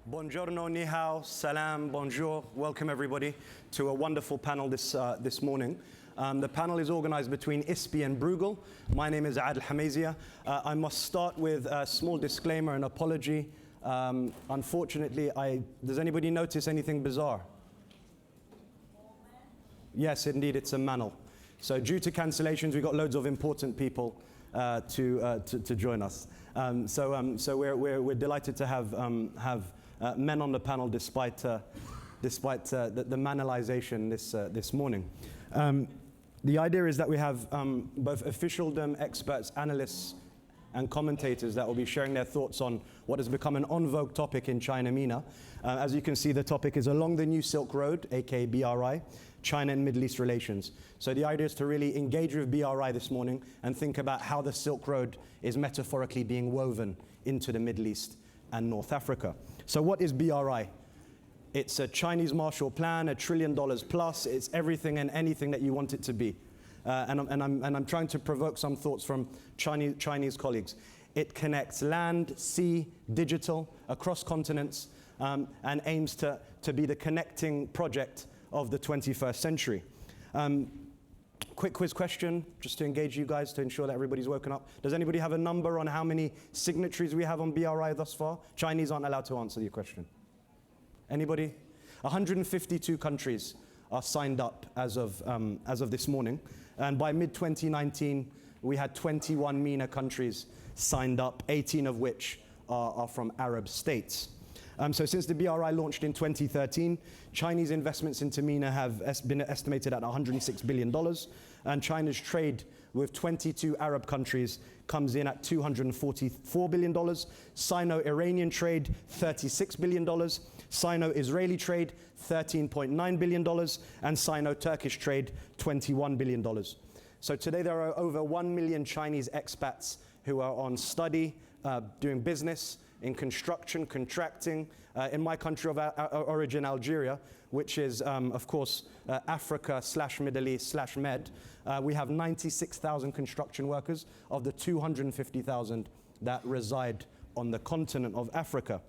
Buongiorno, ni hao, salam, bonjour. Welcome everybody to a wonderful panel this morning. The panel is organized between ISPI and Bruegel. My name is Adel Hamaizia. I must start with a small disclaimer and apology. Unfortunately, does anybody notice anything bizarre? Yes, indeed, it's a manel. So due to cancellations, we've got loads of important people to join us. So we're delighted to have men on the panel despite the manelization this morning. The idea is that we have both officialdom experts, analysts, and commentators that will be sharing their thoughts on what has become an en vogue topic in China MENA. As you can see, the topic is along the new Silk Road, aka BRI, China and Middle East relations. So the idea is to really engage with BRI this morning and think about how the Silk Road is metaphorically being woven into the Middle East and North Africa. So what is BRI? It's a Chinese Marshall Plan, $1 trillion plus. It's everything and anything that you want it to be. And I'm trying to provoke some thoughts from Chinese colleagues. It connects land, sea, digital, across continents, and aims to be the connecting project of the 21st century. Quick quiz question, just to engage you guys, to ensure that everybody's woken up. Does anybody have a number on how many signatories we have on BRI thus far? Chinese aren't allowed to answer your question. Anybody? 152 countries are signed up as of this morning. And by mid-2019, we had 21 MENA countries signed up, 18 of which are from Arab states. So since the BRI launched in 2013, Chinese investments into MENA have been estimated at $106 billion, and China's trade with 22 Arab countries comes in at $244 billion. Sino-Iranian trade, $36 billion. Sino-Israeli trade, $13.9 billion. And Sino-Turkish trade, $21 billion. So today there are over 1 million Chinese expats who are on study, doing business, in construction, contracting, in my country of origin, Algeria, which is, of course, Africa / Middle East / Med. We have 96,000 construction workers of the 250,000 that reside on the continent of Africa.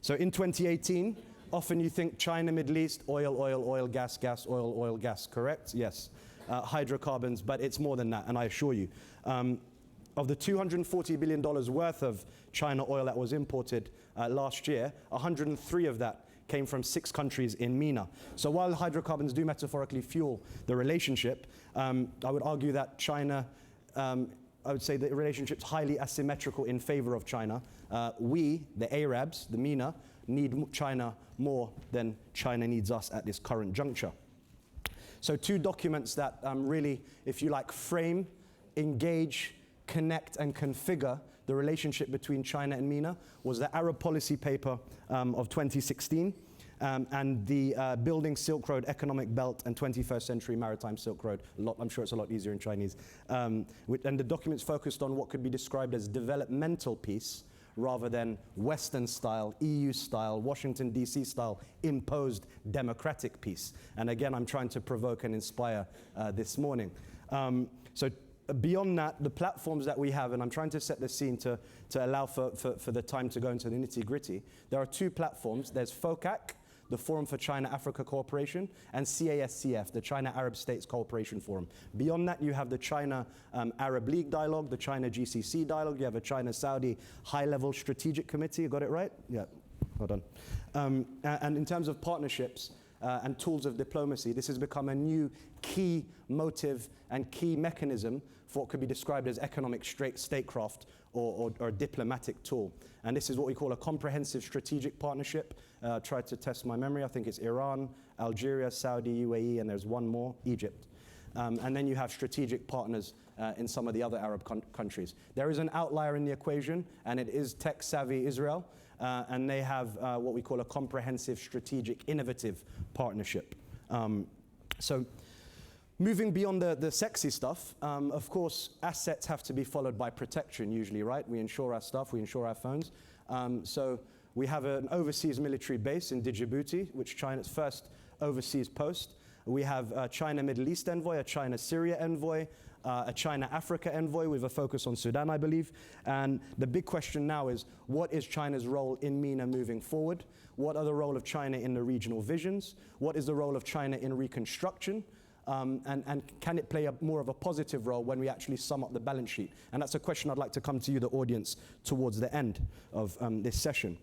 So in 2018, often you think China, Middle East, oil, gas, oil, gas, correct? Yes. Hydrocarbons, but it's more than that, and I assure you. Of the $240 billion worth of China oil that was imported last year, 103 of that came from 6 countries in MENA. So while hydrocarbons do metaphorically fuel the relationship, I would argue that China, I would say the relationship's highly asymmetrical in favor of China. We, the Arabs, the MENA, need China more than China needs us at this current juncture. So 2 documents that really, if you like, frame, engage, connect and configure the relationship between China and MENA was the Arab policy paper of 2016 and the Building Silk Road Economic Belt and 21st Century Maritime Silk Road. I'm sure it's a lot easier in Chinese. And the documents focused on what could be described as developmental peace rather than Western style, EU style, Washington DC style imposed democratic peace. And again, I'm trying to provoke and inspire this morning. So beyond that, the platforms that we have, and I'm trying to set the scene to allow for the time to go into the nitty-gritty. There are 2 platforms. There's FOCAC, the Forum for China-Africa Cooperation, and CASCF, the China-Arab States Cooperation Forum. Beyond that, you have the China-Arab League Dialogue, the China-GCC Dialogue. You have a China-Saudi High-Level Strategic Committee. You got it right? Yeah, well done. And in terms of partnerships, and tools of diplomacy, this has become a new key motive and key mechanism for what could be described as economic statecraft or diplomatic tool. And this is what we call a comprehensive strategic partnership. Try to test my memory. I think it's Iran, Algeria, Saudi, UAE, and there's one more, Egypt. And then you have strategic partners in some of the other Arab countries. There is an outlier in the equation, and it is tech-savvy Israel. And they have what we call a comprehensive, strategic, innovative partnership. So moving beyond the sexy stuff, of course, assets have to be followed by protection usually, right? We insure our stuff, we insure our phones. So we have an overseas military base in Djibouti, which China's first overseas post. We have a China Middle East envoy, a China Syria envoy, a China-Africa envoy with a focus on Sudan, I believe. And the big question now is, what is China's role in MENA moving forward? What are the role of China in the regional visions? What is the role of China in reconstruction? And can it play more of a positive role when we actually sum up the balance sheet? And that's a question I'd like to come to you, the audience, towards the end of this session.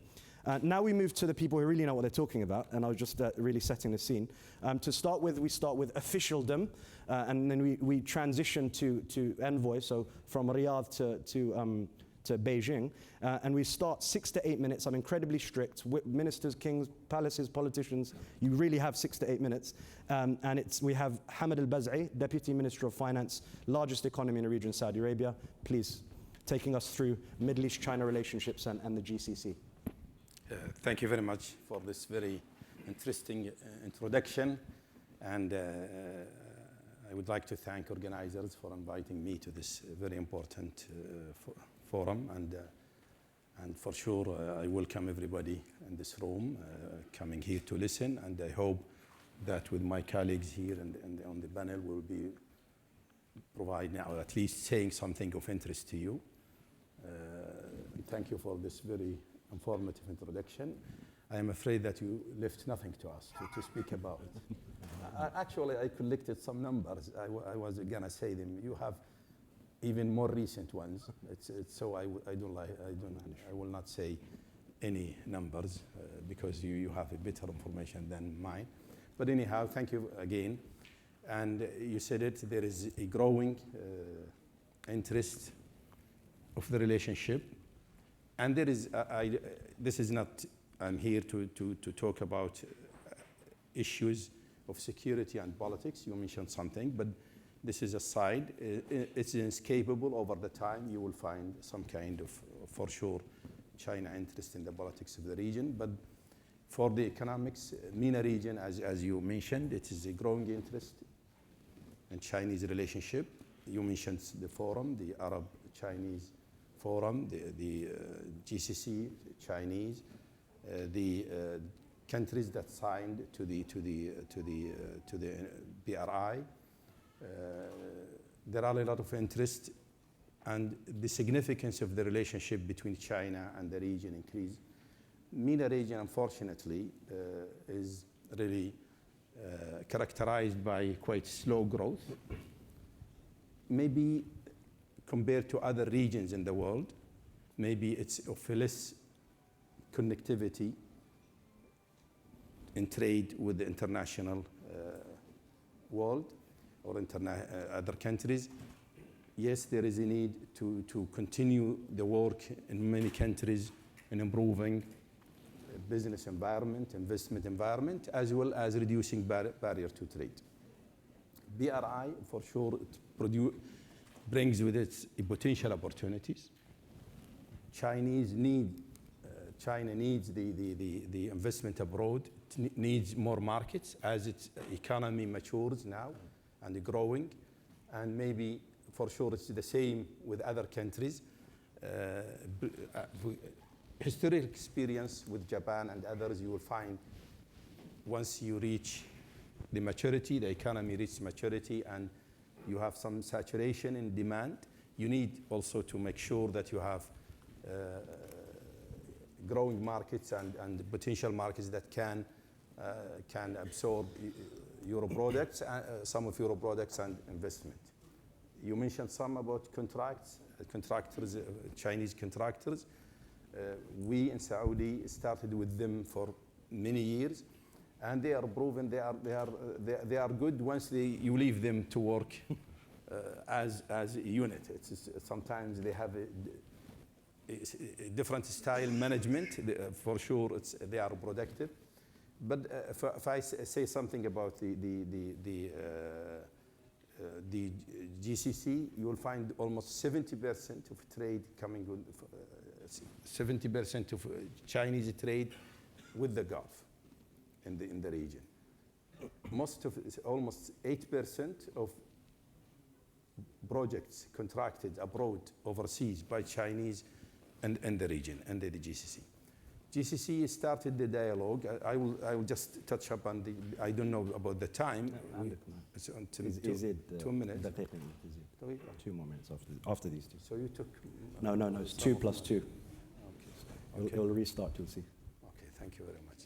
Now we move to the people who really know what they're talking about, and I was just really setting the scene. To start with, we start with officialdom, and then we transition to envoy, so from Riyadh to Beijing, and we start 6 to 8 minutes. I'm incredibly strict. Ministers, kings, palaces, politicians, you really have 6 to 8 minutes. And we have Hamad al-Bazai, Deputy Minister of Finance, largest economy in the region, Saudi Arabia, please, taking us through Middle East-China relationships and the GCC. Thank you very much for this very interesting introduction, and I would like to thank organizers for inviting me to this very important forum, and for sure I welcome everybody in this room coming here to listen, and I hope that with my colleagues here and on the panel we'll be providing or at least saying something of interest to you. Thank you for this very informative introduction. I am afraid that you left nothing to us to speak about. Actually, I collected some numbers. I was gonna say them. You have even more recent ones. So I will not say any numbers because you have a better information than mine. But anyhow, thank you again. And you said it. There is a growing interest of the relationship. And there is, this is not, I'm here to talk about issues of security and politics. You mentioned something, but this is a side. It's inescapable over the time. You will find some kind of, for sure, China interest in the politics of the region. But for the economics, MENA region, as you mentioned, it is a growing interest in Chinese relationship. You mentioned the forum, the Arab-Chinese Forum, the GCC, Chinese, the countries that signed to the BRI. There are a lot of interest, and the significance of the relationship between China and the region increased. MENA region, unfortunately, is really characterized by quite slow growth. Maybe compared to other regions in the world, maybe it's of less connectivity in trade with the international world or other countries. Yes, there is a need to continue the work in many countries in improving business environment, investment environment, as well as reducing barrier to trade. BRI, for sure, brings with it potential opportunities. China needs the investment abroad, needs more markets as its economy matures now and growing. And maybe, for sure, it's the same with other countries. Historic experience with Japan and others, you will find once you reach the maturity, the economy reaches maturity, and you have some saturation in demand, you need also to make sure that you have growing markets and potential markets that can absorb your products, some of your products and investment. You mentioned some about contractors, Chinese contractors. We in Saudi started with them for many years, and they are proven they are good once you leave them to work as a unit. Sometimes they have a different style management. For sure, they are productive. But if I say something about the GCC, you will find almost 70% of trade coming with 70% of Chinese trade with the Gulf in the region. Almost 8% of projects contracted abroad, overseas by Chinese and the region and the GCC. GCC started the dialogue. I will just touch upon the, I don't know about the time. It's on 2 minutes. 2 more minutes after these two. So you took... No, it's 2 plus 2. Okay. It'll restart, you'll see. Okay, thank you very much.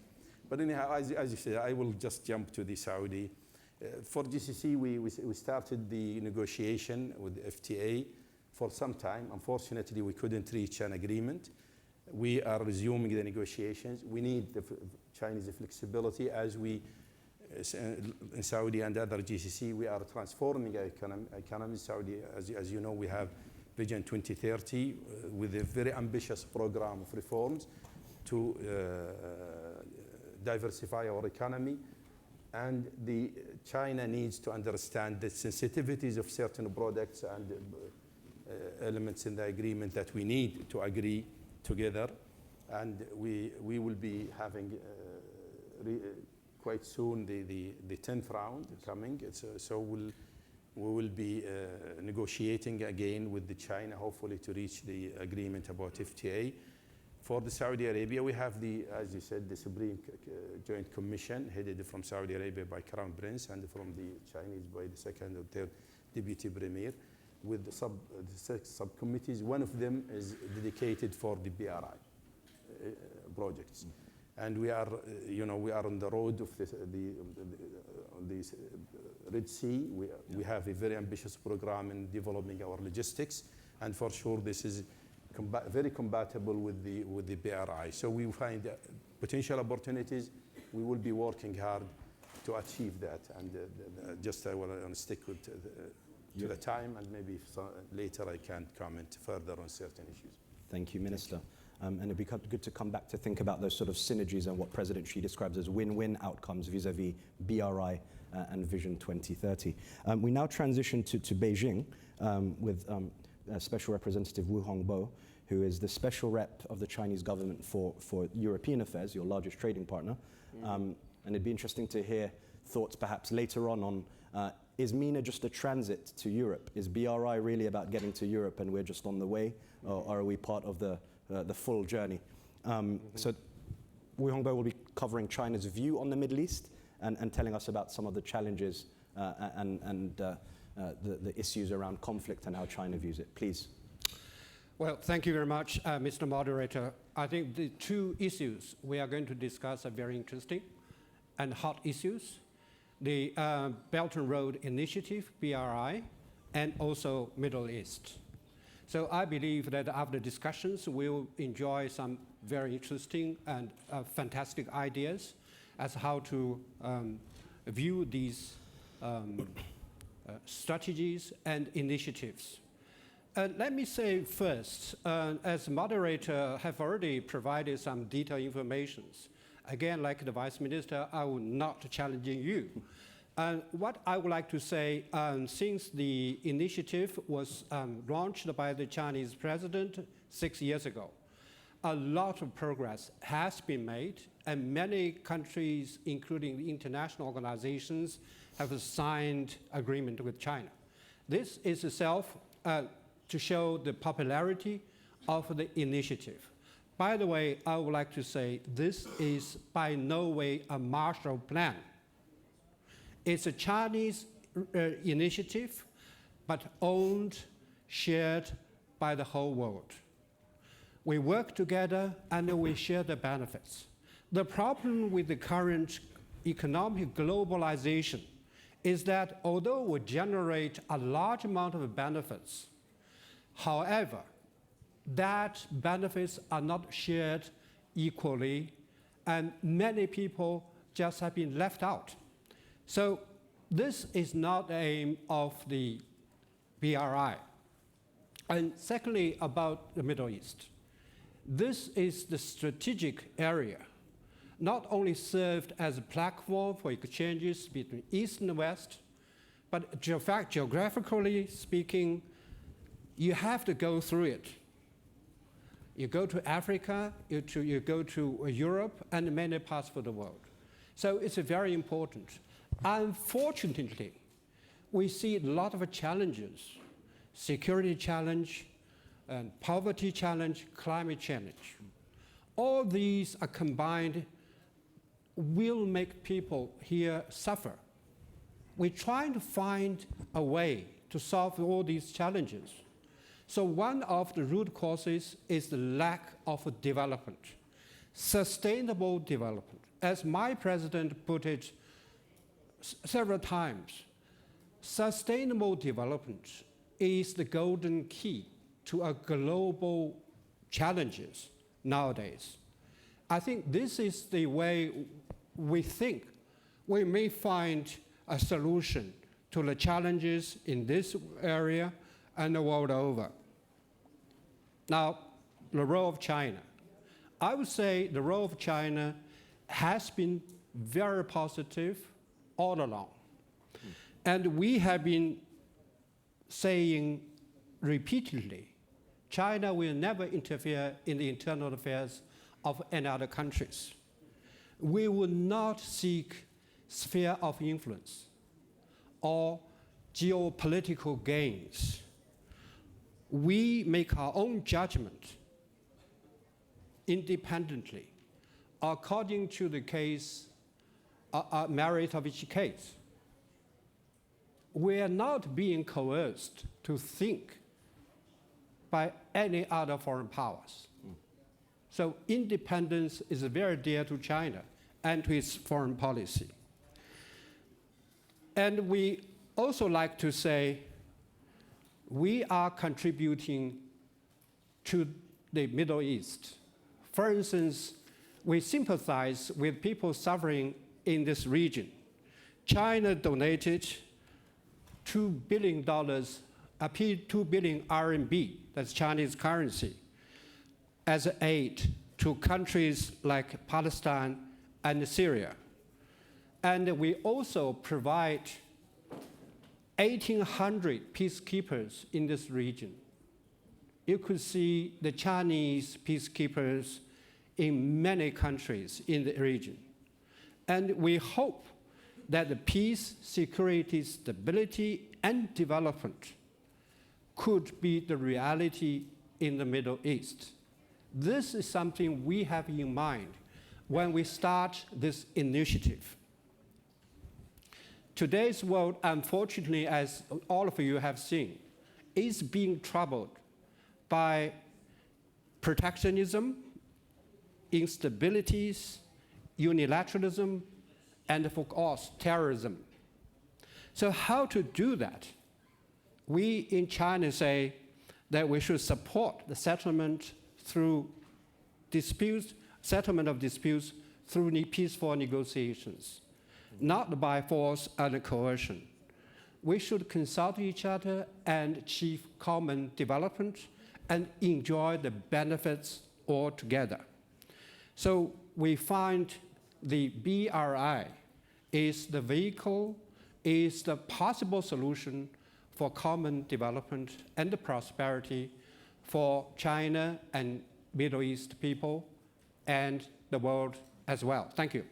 But anyhow, as you said, I will just jump to the Saudi. For GCC, we started the negotiation with the FTA for some time. Unfortunately, we couldn't reach an agreement. We are resuming the negotiations. We need the Chinese flexibility as we, in Saudi and other GCC, we are transforming our economy. Saudi, as you know, we have Vision 2030 with a very ambitious program of reforms to diversify our economy. And China needs to understand the sensitivities of certain products and elements in the agreement that we need to agree together. And we will be having quite soon the 10th round coming. So we will be negotiating again with China, hopefully to reach the agreement about FTA. For the Saudi Arabia, we have as you said, the Supreme Joint Commission headed from Saudi Arabia by Crown Prince and from the Chinese by the second or third Deputy Premier, with the six subcommittees. One of them is dedicated for the BRI projects. And we are, we are on the road of the Red Sea. We have a very ambitious program in developing our logistics, and for sure this is very compatible with the BRI. So we find potential opportunities. We will be working hard to achieve that. And just I want to stick with to the time, and maybe later I can comment further on certain issues. Thank you, Minister. And it'd be good to come back to think about those sort of synergies and what President Xi describes as win-win outcomes vis-a-vis BRI and Vision 2030. We now transition to Beijing with Special Representative Wu Hongbo, who is the special rep of the Chinese government for European affairs, your largest trading partner. And it'd be interesting to hear thoughts perhaps later on is MENA just a transit to Europe? Is BRI really about getting to Europe and we're just on the way? Or are we part of the full journey? So Wu Hongbo will be covering China's view on the Middle East and telling us about some of the challenges and the issues around conflict and how China views it. Please. Well, thank you very much, Mr. Moderator. I think the two issues we are going to discuss are very interesting and hot issues. The Belt and Road Initiative, BRI, and also Middle East. So I believe that after discussions, we'll enjoy some very interesting and fantastic ideas as how to view these strategies and initiatives. Let me say first, as moderator have already provided some detailed information. Again, like the Vice Minister, I will not challenging you. What I would like to say, since the initiative was launched by the Chinese president 6 years ago, a lot of progress has been made, and many countries, including the international organizations, have signed agreement with China. This is itself to show the popularity of the initiative. By the way, I would like to say this is by no way a Marshall Plan. It's a Chinese initiative, but owned, shared by the whole world. We work together and we share the benefits. The problem with the current economic globalization is that although we generate a large amount of benefits, however, that benefits are not shared equally, and many people just have been left out. So this is not the aim of the BRI. And secondly, about the Middle East. This is the strategic area, not only served as a platform for exchanges between East and West, but geographically speaking, you have to go through it. You go to Africa, you go to Europe, and many parts of the world. So it's very important. Unfortunately, we see a lot of challenges: security challenge, and poverty challenge, climate challenge. all these are combined will make people here suffer. We're trying to find a way to solve all these challenges. So one of the root causes is the lack of development, sustainable development. As my president put it several times, sustainable development is the golden key to a global challenges nowadays. I think this is the way we think we may find a solution to the challenges in this area and the world over. Now, the role of China. I would say the role of China has been very positive all along. And we have been saying repeatedly, China will never interfere in the internal affairs of any other countries. We will not seek sphere of influence or geopolitical gains. We make our own judgment independently, according to the case, merit of each case. We are not being coerced to think by any other foreign powers. So independence is very dear to China and to its foreign policy. And we also like to say we are contributing to the Middle East. For instance, we sympathize with people suffering in this region. China donated $2 billion, 2 billion RMB, that's Chinese currency, as aid to countries like Palestine and Syria. And we also provide 1,800 peacekeepers in this region. You could see the Chinese peacekeepers in many countries in the region. And we hope that the peace, security, stability, and development could be the reality in the Middle East. This is something we have in mind when we start this initiative. Today's world, unfortunately, as all of you have seen, is being troubled by protectionism, instabilities, unilateralism, and of course, terrorism. So how to do that? We in China say that we should support the settlement through disputes, settlement of disputes through peaceful negotiations, not by force and coercion. We should consult each other and achieve common development and enjoy the benefits all together. So we find the BRI is the vehicle, is the possible solution for common development and the prosperity for China and Middle East people and the world as well. Thank you.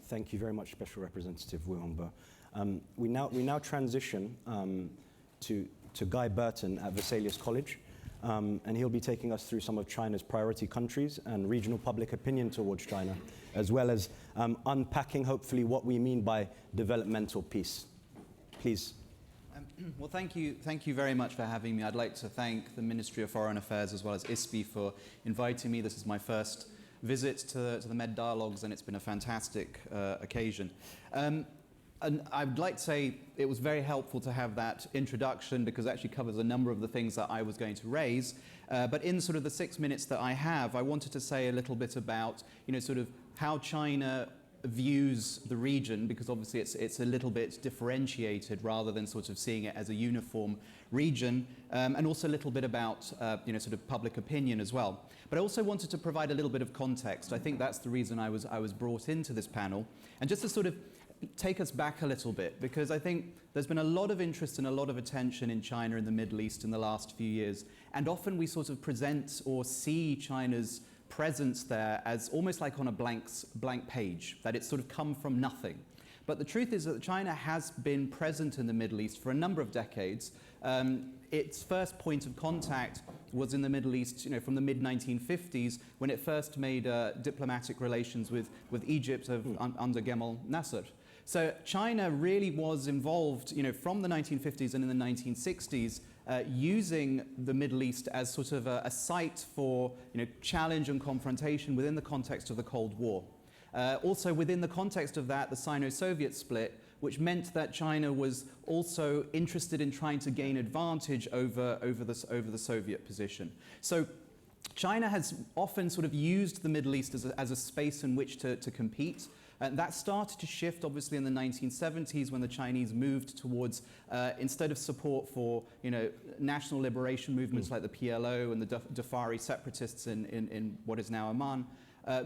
Thank you very much, Special Representative Wu Hongbo. We now transition to Guy Burton at Vesalius College, and he'll be taking us through some of China's priority countries and regional public opinion towards China, as well as unpacking, hopefully, what we mean by developmental peace. Please. Well, thank you very much for having me. I'd like to thank the Ministry of Foreign Affairs as well as ISPI for inviting me. This is my first visit to the Med Dialogues, and it's been a fantastic occasion. And I'd like to say it was very helpful to have that introduction because it actually covers a number of the things that I was going to raise. But in sort of the 6 minutes that I have, I wanted to say a little bit about, sort of how China views the region, because obviously it's a little bit differentiated rather than sort of seeing it as a uniform region, and also a little bit about sort of public opinion as well. But I also wanted to provide a little bit of context. I think that's the reason I was brought into this panel, and just to sort of take us back a little bit, because I think there's been a lot of interest and a lot of attention in China and the Middle East in the last few years, and often we sort of present or see China's presence there as almost like on a blank page, that it's sort of come from nothing. But the truth is that China has been present in the Middle East for a number of decades. Its first point of contact was in the Middle East, from the mid-1950s when it first made diplomatic relations with Egypt under Gamal Nasser. So China really was involved, from the 1950s and in the 1960s, using the Middle East as sort of a site for, challenge and confrontation within the context of the Cold War. Also within the context of that, the Sino-Soviet split, which meant that China was also interested in trying to gain advantage over the Soviet position. So China has often sort of used the Middle East as a space in which to compete. And that started to shift, obviously, in the 1970s when the Chinese moved towards, instead of support for, national liberation movements like the PLO and the Dhofari separatists in what is now Oman,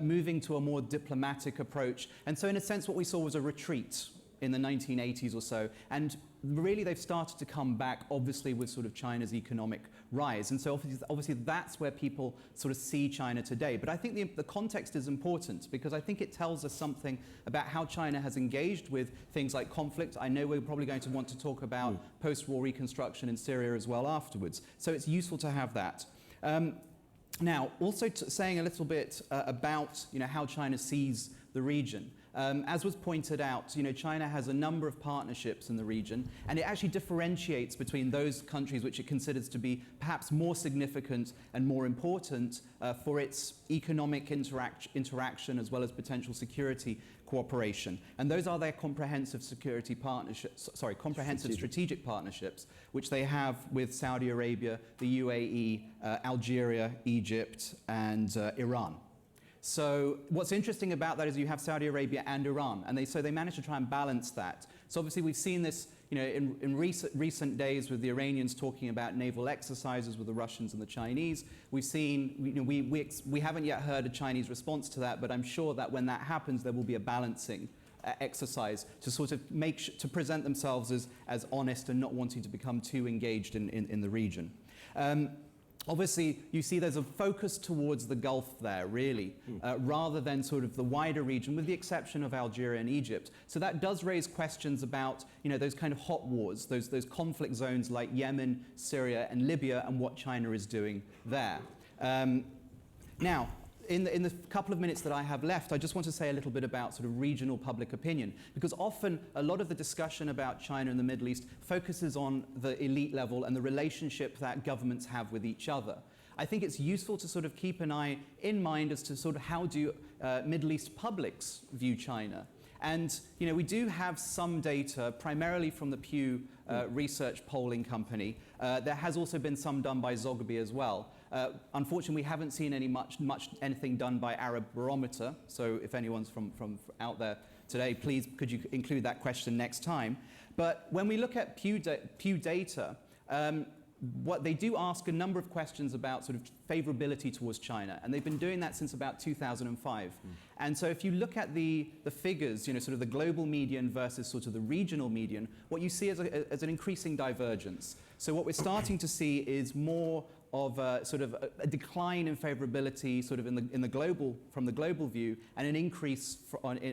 moving to a more diplomatic approach. And so, in a sense, what we saw was a retreat in the 1980s or so. And really, they've started to come back, obviously, with sort of China's economic rise. And so, obviously, that's where people sort of see China today. But I think the context is important because I think it tells us something about how China has engaged with things like conflict. I know we're probably going to want to talk about post-war reconstruction in Syria as well afterwards. So it's useful to have that. Now, also saying a little bit about how China sees the region. As was pointed out, China has a number of partnerships in the region, and it actually differentiates between those countries which it considers to be perhaps more significant and more important for its economic interaction as well as potential security cooperation. And those are their comprehensive security partnerships, comprehensive strategic partnerships, which they have with Saudi Arabia, the UAE, Algeria, Egypt, and Iran. So what's interesting about that is you have Saudi Arabia and Iran, and they managed to try and balance that. So obviously we've seen this, in recent days with the Iranians talking about naval exercises with the Russians and the Chinese. We've seen, we haven't yet heard a Chinese response to that, but I'm sure that when that happens, there will be a balancing exercise to sort of to present themselves as honest and not wanting to become too engaged in the region. Obviously, you see there's a focus towards the Gulf there, really, rather than sort of the wider region, with the exception of Algeria and Egypt. So that does raise questions about, those kind of hot wars, those conflict zones like Yemen, Syria, and Libya, and what China is doing there. Now, in the couple of minutes that I have left, I just want to say a little bit about sort of regional public opinion, because often a lot of the discussion about China and the Middle East focuses on the elite level and the relationship that governments have with each other. I think it's useful to sort of keep an eye in mind as to sort of how do Middle East publics view China. And we do have some data, primarily from the Pew Research polling company. There has also been some done by Zogby as well. Unfortunately, we haven't seen anything done by Arab Barometer. So if anyone's from out there today, please could you include that question next time. But when we look at Pew data, what they do ask a number of questions about sort of favorability towards China, and they've been doing that since about 2005. And so if you look at the figures, sort of the global median versus sort of the regional median, what you see is an increasing divergence. So what we're starting to see is more of a sort of a decline in favorability sort of in the global, from the global view, and an increase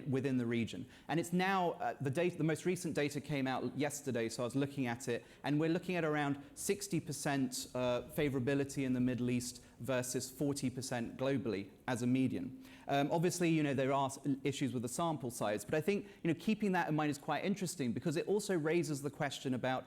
within the region. And it's now, the most recent data came out yesterday, so I was looking at it, and we're looking at around 60% favorability in the Middle East versus 40% globally as a median. Obviously, there are issues with the sample size, but I think, keeping that in mind is quite interesting because it also raises the question about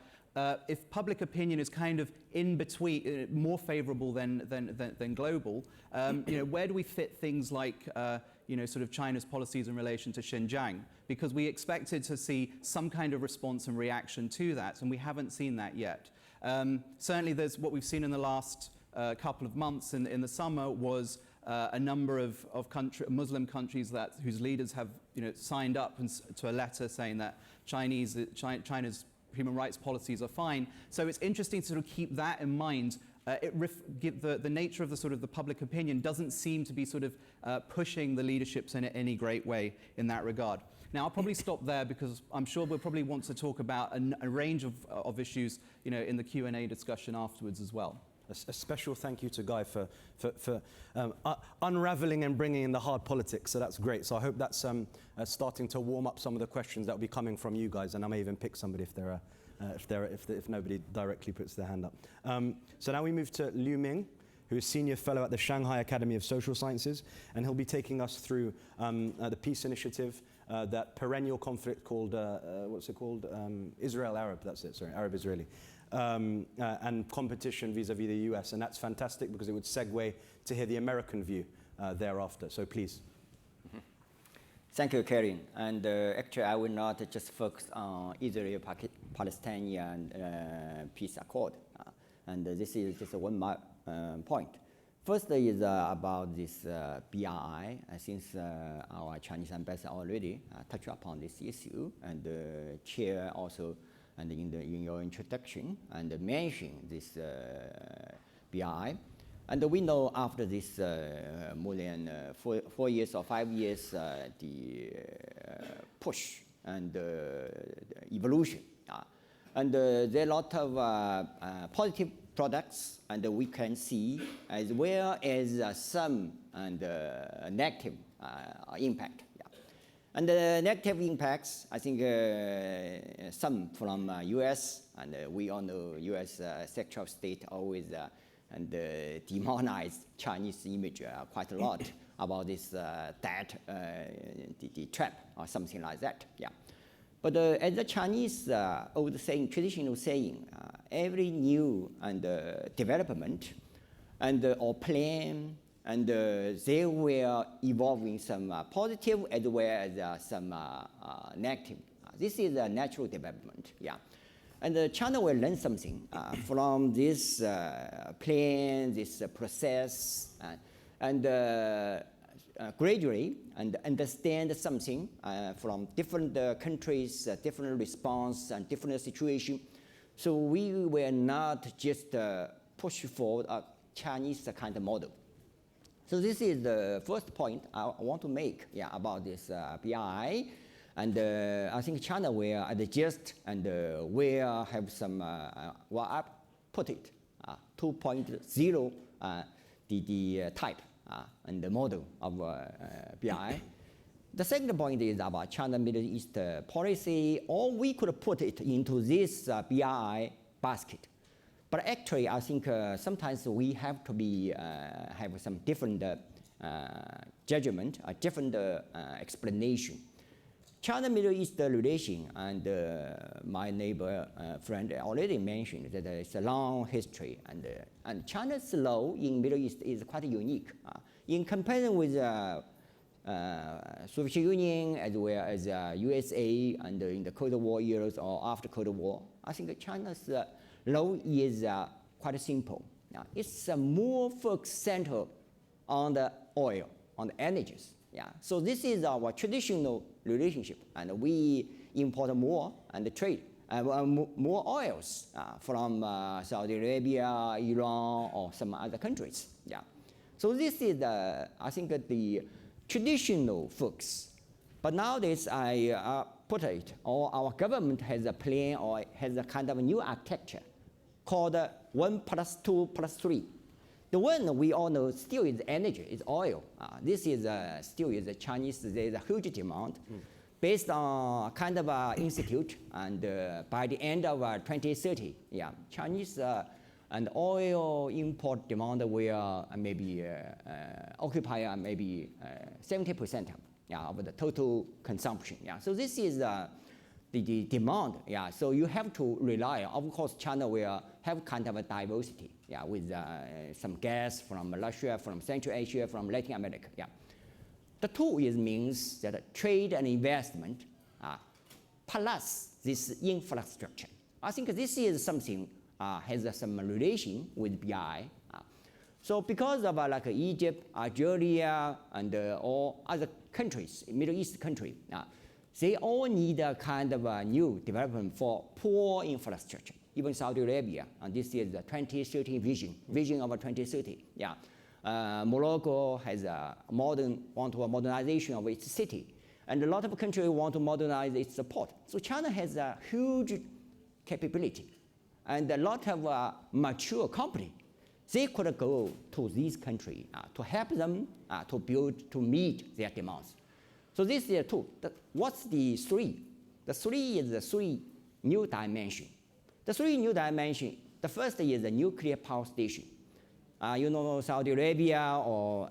if public opinion is kind of in between, more favorable than global, where do we fit things like, sort of China's policies in relation to Xinjiang? Because we expected to see some kind of response and reaction to that, and we haven't seen that yet. Certainly, there's what we've seen in the last couple of months in the summer was a number of Muslim countries whose leaders have signed up to a letter saying that China's human rights policies are fine. So it's interesting to sort of keep that in mind. The nature of the sort of the public opinion doesn't seem to be sort of pushing the leaderships in any great way in that regard. Now, I'll probably stop there because I'm sure we'll probably want to talk about a range of issues, in the Q&A discussion afterwards as well. A special thank you to Guy for unraveling and bringing in the hard politics. So that's great. So I hope that's starting to warm up some of the questions that will be coming from you guys, and I may even pick somebody if there if nobody directly puts their hand up. So now we move to Liu Ming, who is Senior Fellow at the Shanghai Academy of Social Sciences, and he'll be taking us through the peace initiative, that perennial conflict called, what's it called? Israel-Arab, that's it, sorry, Arab-Israeli. And competition vis-a-vis the US, and that's fantastic because it would segue to hear the American view thereafter, so please. Thank you, Karen. And actually, I will not just focus on Israel-Palestinian peace accord. And this is just one point. First is about this BRI. Since our Chinese ambassador already touched upon this issue, and the chair also, and in your introduction, and mentioned this BRI. And we know after this more than 4 years or 5 years, the push and evolution. And there are a lot of positive products, and we can see as well as some and negative impact. Yeah. And the negative impacts, I think some from US, and we all know US Secretary of State always and demonize Chinese image quite a lot about this the trap or something like that. Yeah. But as the Chinese old saying, traditional saying, every new and development and or plan, and they were evolving some positive as well as some negative. This is a natural development. Yeah. And China will learn something from this plan, this process, and gradually and understand something from different countries, different response and different situation. So we will not just push forward a Chinese kind of model. So this is the first point I want to make, yeah, about this BRI. And I think China will adjust and will have some, well, I put it 2.0, the type and the model of BRI. The second point is about China Middle East policy, or we could put it into this BRI basket. But actually, I think sometimes we have to be have some different judgment, a different explanation. China-Middle East relation, and my neighbor friend already mentioned that it's a long history, and China's law in Middle East is quite unique. In comparison with Soviet Union as well as USA, and in the Cold War years or after Cold War, I think China's law is quite simple. It's more focused center on the oil, on the energies. Yeah. So this is our traditional relationship, and we import more and trade more oils from Saudi Arabia, Iran, or some other countries. Yeah. So this is, I think, the traditional focus. But nowadays, I put it, or our government has a plan or has a kind of a new architecture called 1+2+3. The one we all know still is energy, is oil. This is still is a Chinese, there's a huge demand based on kind of institute, and by the end of 2030, yeah, Chinese and oil import demand will maybe occupy maybe 70% of the total consumption. Yeah, so this is the demand. Yeah, so you have to rely. Of course, China will have kind of a diversity. Yeah, with some gas from Russia, from Central Asia, from Latin America. Yeah, the two means that trade and investment plus this infrastructure. I think this is something has some relation with BRI. So because of like Egypt, Algeria, and all other countries, Middle East countries, they all need a kind of a new development for poor infrastructure. Even Saudi Arabia, and this is the 2030 vision of 2030. Yeah, Morocco has a modernization of its city, and a lot of countries want to modernize its port. So China has a huge capability, and a lot of mature companies. They could go to these countries to help them to build, to meet their demands. So this is two. What's the three? The three is the three new dimension. The three new dimensions, the first is the nuclear power station. You know, Saudi Arabia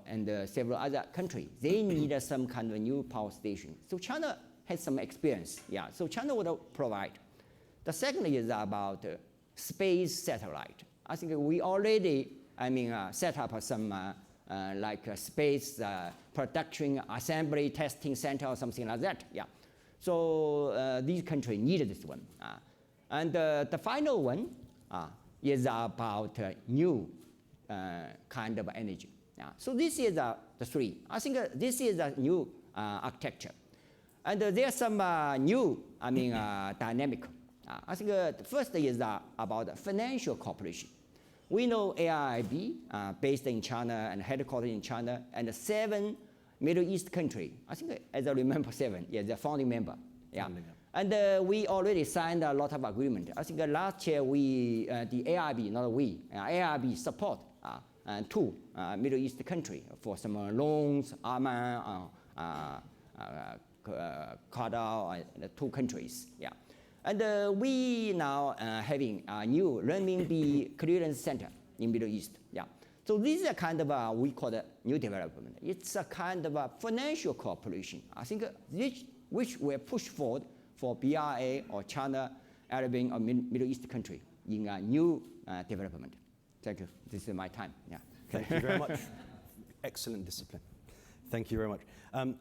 and several other countries, they need some kind of new power station. So China has some experience, yeah. So China would provide. The second is about space satellite. I think we already, set up some space production, assembly, testing center or something like that, yeah. So these countries need this one. And the final one is about new kind of energy. So this is the three. I think this is a new architecture. And there's some new, dynamic. I think the first is about financial cooperation. We know AIIB, based in China and headquartered in China, and 7 Middle East countries. I think, as I remember, 7, yeah, the founding member. Yeah. And we already signed a lot of agreement. I think last year the AIIB, not we, AIIB support 2 Middle East countries for some loans, Oman, Qatar, 2 countries. Yeah. And we now having a new renminbi clearance center in Middle East. Yeah. So this is a kind of we call it new development. It's a kind of a financial cooperation. I think which will push forward for BRA or China, Arabian or Middle East country in a new development. Thank you. This is my time. Yeah. Thank you very much. Excellent discipline. Thank you very much.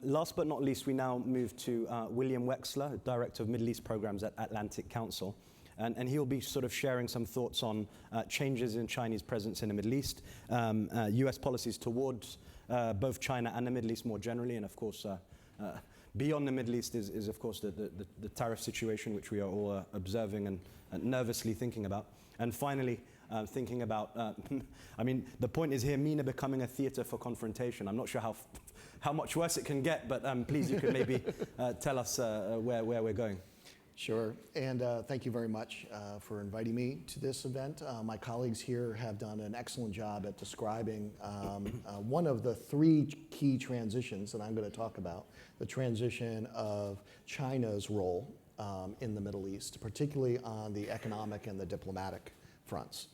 Last but not least, we now move to William Wexler, Director of Middle East Programs at Atlantic Council. And he'll be sort of sharing some thoughts on changes in Chinese presence in the Middle East, US policies towards both China and the Middle East more generally, and of course, beyond the Middle East is of course the tariff situation, which we are all observing and nervously thinking about. And finally, thinking about, the point is here, MENA becoming a theater for confrontation. I'm not sure how much worse it can get, but please, you could maybe tell us where we're going. Sure, and thank you very much for inviting me to this event. My colleagues here have done an excellent job at describing one of the 3 key transitions that I'm going to talk about, the transition of China's role in the Middle East, particularly on the economic and the diplomatic fronts.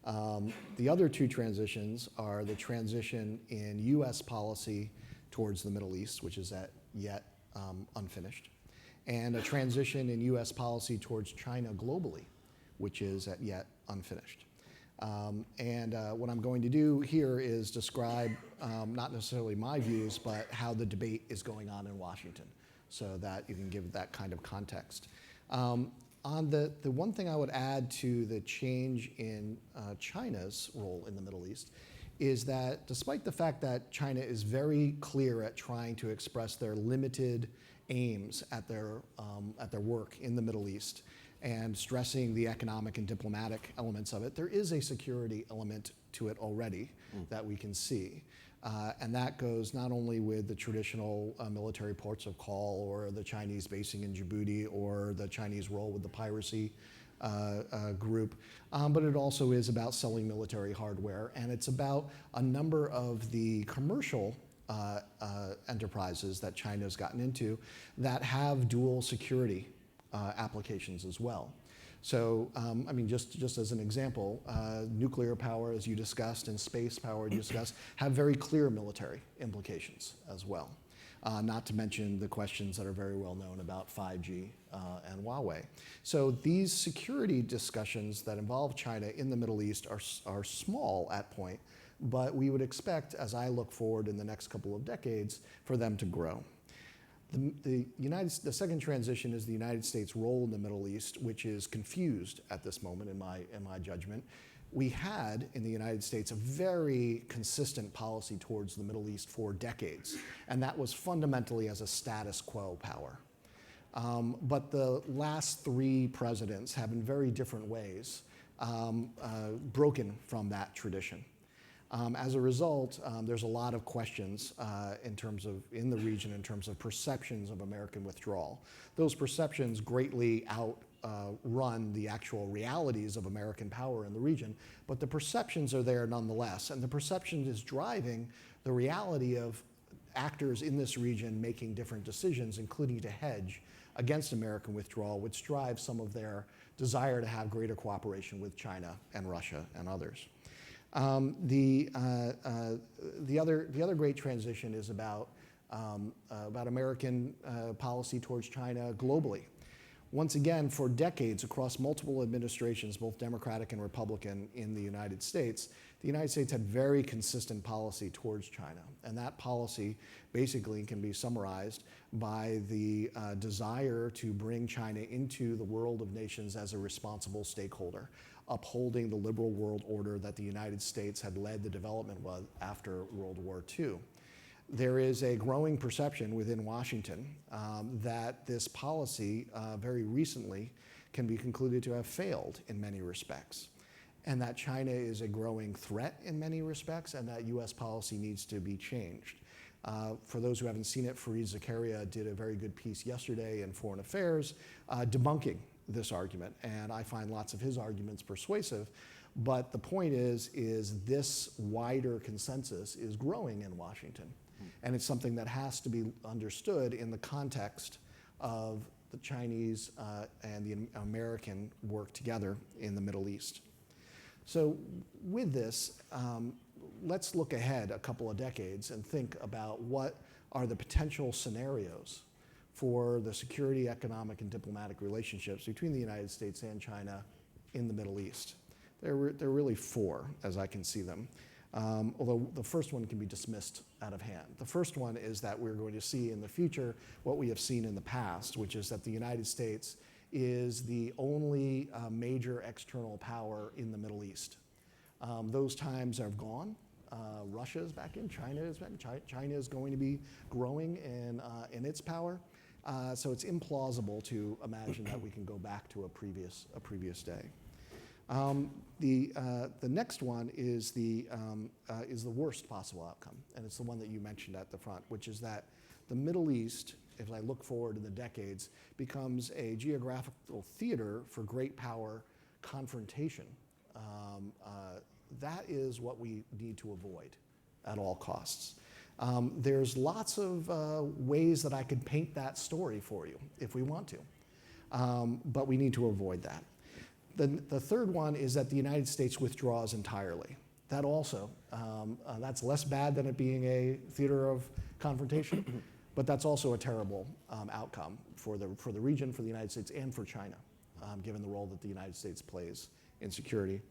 The other 2 transitions are the transition in US policy towards the Middle East, which is yet unfinished, and a transition in US policy towards China globally, which is yet unfinished. What I'm going to do here is describe not necessarily my views, but how the debate is going on in Washington, so that you can give that kind of context. On the one thing I would add to the change in China's role in the Middle East is that despite the fact that China is very clear at trying to express their limited aims at their work in the Middle East and stressing the economic and diplomatic elements of it, there is a security element to it already that we can see. And that goes not only with the traditional military ports of call or the Chinese basing in Djibouti or the Chinese role with the piracy group, but it also is about selling military hardware, and it's about a number of the commercial enterprises that China's gotten into that have dual security applications as well. So, just as an example, nuclear power, as you discussed, and space power, you discussed, have very clear military implications as well. Not to mention the questions that are very well known about 5G and Huawei. So these security discussions that involve China in the Middle East are small at point, but we would expect, as I look forward in the next couple of decades, for them to grow. The second transition is the United States' role in the Middle East, which is confused at this moment in my judgment. We had in the United States a very consistent policy towards the Middle East for decades, and that was fundamentally as a status quo power. But the last 3 presidents have in very different ways broken from that tradition. As a result, there's a lot of questions in the region in terms of perceptions of American withdrawal. Those perceptions greatly outrun the actual realities of American power in the region, but the perceptions are there nonetheless, and the perception is driving the reality of actors in this region making different decisions, including to hedge against American withdrawal, which drives some of their desire to have greater cooperation with China and Russia and others. The other great transition is about American policy towards China globally. Once again, for decades across multiple administrations, both Democratic and Republican in the United States had very consistent policy towards China. And that policy basically can be summarized by the desire to bring China into the world of nations as a responsible stakeholder, upholding the liberal world order that the United States had led the development of after World War II. There is a growing perception within Washington that this policy very recently can be concluded to have failed in many respects, and that China is a growing threat in many respects, and that US policy needs to be changed. For those who haven't seen it, Fareed Zakaria did a very good piece yesterday in Foreign Affairs debunking this argument, and I find lots of his arguments persuasive. But the point is this wider consensus is growing in Washington. And it's something that has to be understood in the context of the Chinese and the American work together in the Middle East. So with this, let's look ahead a couple of decades and think about what are the potential scenarios for the security, economic, and diplomatic relationships between the United States and China in the Middle East. There are really four, as I can see them. Although the first one can be dismissed out of hand. The first one is that we're going to see in the future what we have seen in the past, which is that the United States is the only major external power in the Middle East. Those times are gone. Russia is back in, China is back in. China is going to be growing in its power. So it's implausible to imagine that we can go back to a previous day. The next one is the worst possible outcome, and it's the one that you mentioned at the front, which is that the Middle East, if I look forward in the decades, becomes a geographical theater for great power confrontation. That is what we need to avoid at all costs. There's lots of ways that I could paint that story for you if we want to, but we need to avoid that. The third one is that the United States withdraws entirely. That also, that's less bad than it being a theater of confrontation, but that's also a terrible outcome for the region, for the United States, and for China, given the role that the United States plays in security.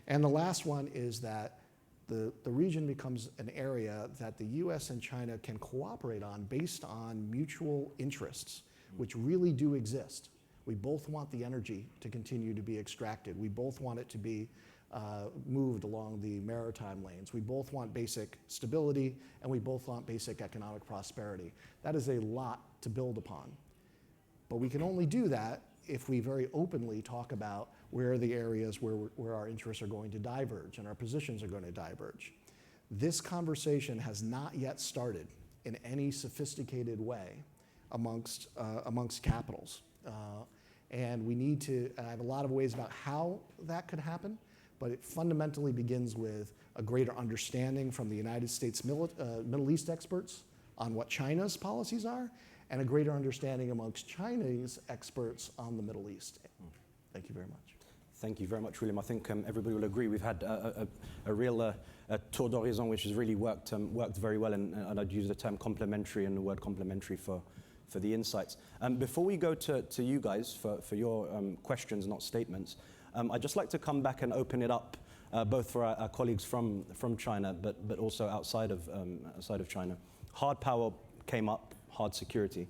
And the last one is that the region becomes an area that the US and China can cooperate on based on mutual interests, which really do exist. We both want the energy to continue to be extracted. We both want it to be moved along the maritime lanes. We both want basic stability, and we both want basic economic prosperity. That is a lot to build upon. But we can only do that if we very openly talk about where are the areas where our interests are going to diverge and our positions are going to diverge. This conversation has not yet started in any sophisticated way amongst capitals. And we need to, I have a lot of ways about how that could happen, but it fundamentally begins with a greater understanding from the United States Middle East experts on what China's policies are, and a greater understanding amongst Chinese experts on the Middle East. Thank you very much. Thank you very much, William. I think everybody will agree we've had a real tour d'horizon which has really worked very well, and I'd use the term complementary and the word complementary for the insights. Before we go to you guys for your questions, not statements, I'd just like to come back and open it up both for our colleagues from China, but also outside of China. Hard power came up, hard security.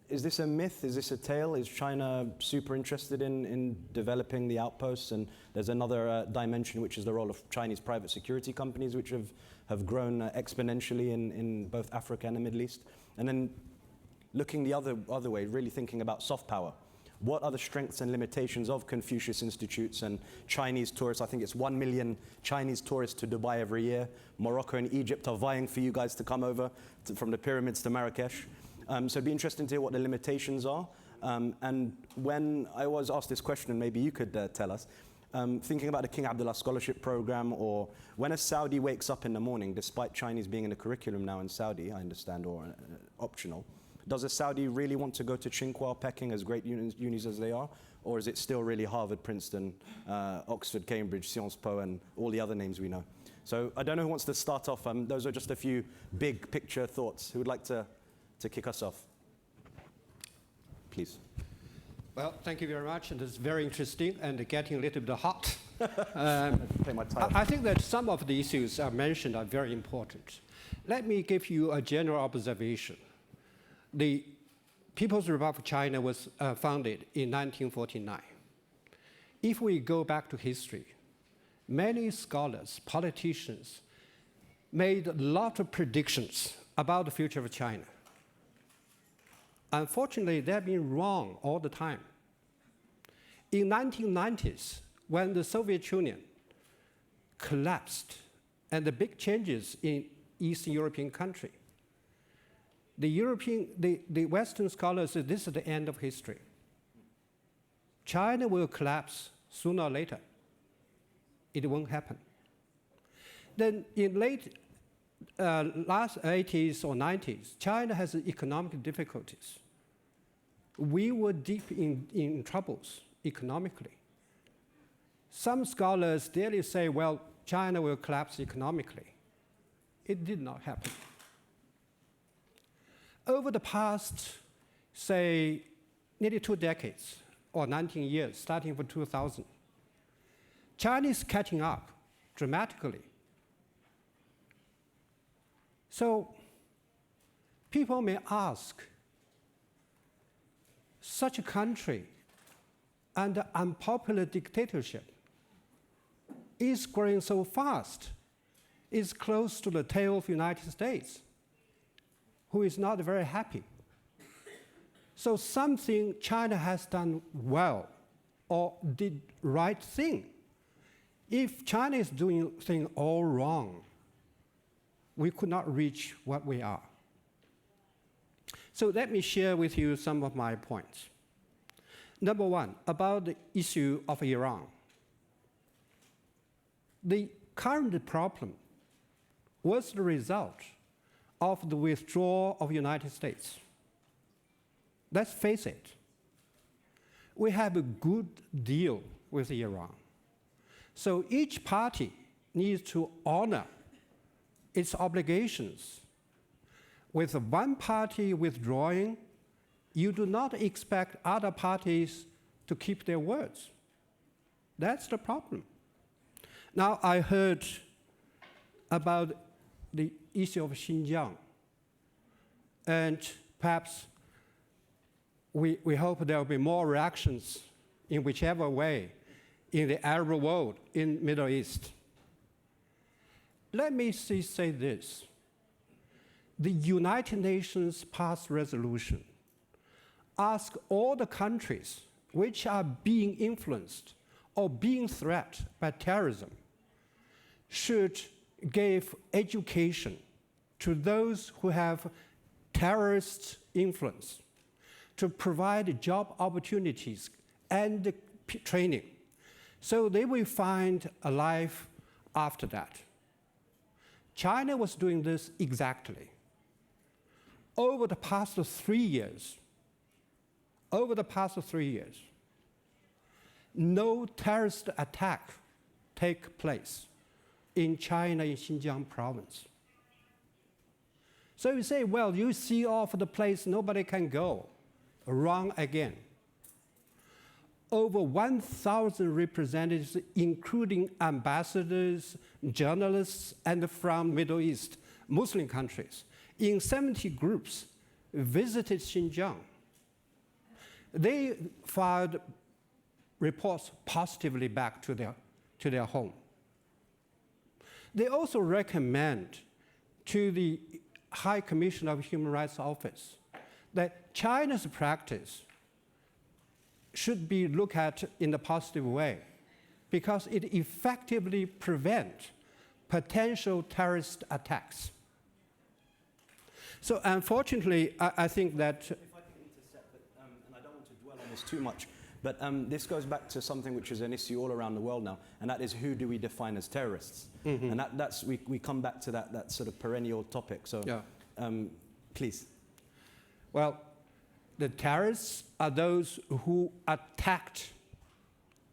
Is this a myth? Is this a tale? Is China super interested in developing the outposts? And there's another dimension, which is the role of Chinese private security companies, which have grown exponentially in both Africa and the Middle East. And then looking the other way, really thinking about soft power. What are the strengths and limitations of Confucius Institutes and Chinese tourists? I think it's 1 million Chinese tourists to Dubai every year. Morocco and Egypt are vying for you guys to come over from the pyramids to Marrakesh. So it'd be interesting to hear what the limitations are. And when I was asked this question, and maybe you could tell us, thinking about the King Abdullah Scholarship Program, or when a Saudi wakes up in the morning, despite Chinese being in the curriculum now in Saudi, I understand, or optional, Does a Saudi really want to go to Tsinghua, Peking, as great unis as they are? Or is it still really Harvard, Princeton, Oxford, Cambridge, Sciences Po, and all the other names we know? So I don't know who wants to start off. Those are just a few big picture thoughts. Who would like to kick us off? Please. Well, thank you very much, and it's very interesting and getting a little bit hot. I think that some of the issues mentioned are very important. Let me give you a general observation. The People's Republic of China was founded in 1949. If we go back to history, many scholars, politicians, made a lot of predictions about the future of China. Unfortunately, they've been wrong all the time. In 1990s, when the Soviet Union collapsed and the big changes in Eastern European country, the Western scholars said this is the end of history. China will collapse sooner or later. It won't happen. Then in last 80s or 90s, China has economic difficulties. We were deep in troubles economically. Some scholars daily say, well, China will collapse economically. It did not happen. Over the past, say, nearly 2 decades, or 19 years, starting from 2000, China is catching up dramatically. So people may ask, such a country under unpopular dictatorship is growing so fast, is close to the tail of the United States, who is not very happy. So something China has done well or did right thing. If China is doing things all wrong, we could not reach what we are. So let me share with you some of my points. Number one, about the issue of Iran. The current problem was the result of the withdrawal of the United States. Let's face it. We have a good deal with Iran. So each party needs to honor its obligations. With one party withdrawing, you do not expect other parties to keep their words. That's the problem. Now, I heard about the issue of Xinjiang, and perhaps we hope there will be more reactions in whichever way in the Arab world, in Middle East. Let me say this. The United Nations passed resolution asks all the countries which are being influenced or being threatened by terrorism should give education to those who have terrorist influence, to provide job opportunities and training, so they will find a life after that. China was doing this exactly. Over the past 3 years, no terrorist attack take place in China, in Xinjiang province. So you say, well, you see off the place, nobody can go. Wrong again. Over 1,000 representatives, including ambassadors, journalists, and from Middle East, Muslim countries, in 70 groups, visited Xinjiang. They filed reports positively back to their home. They also recommend to the High Commissioner of Human Rights Office that China's practice should be looked at in a positive way because it effectively prevents potential terrorist attacks. So unfortunately, I think that... If I can intercept, and I don't want to dwell on this too much, but this goes back to something which is an issue all around the world now, and that is who do we define as terrorists? Mm-hmm. And we come back to that sort of perennial topic. So, yeah. Please. Well, the terrorists are those who attacked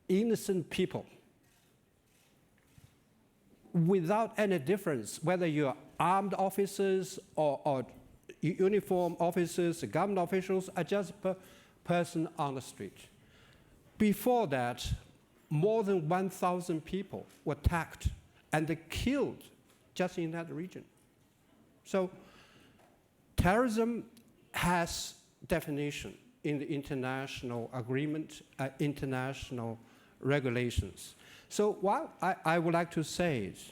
innocent people without any difference, whether you're armed officers or uniformed officers, government officials, or just a person on the street. Before that, more than 1,000 people were attacked and killed just in that region. So terrorism has definition in the international agreement, international regulations. So what I would like to say is,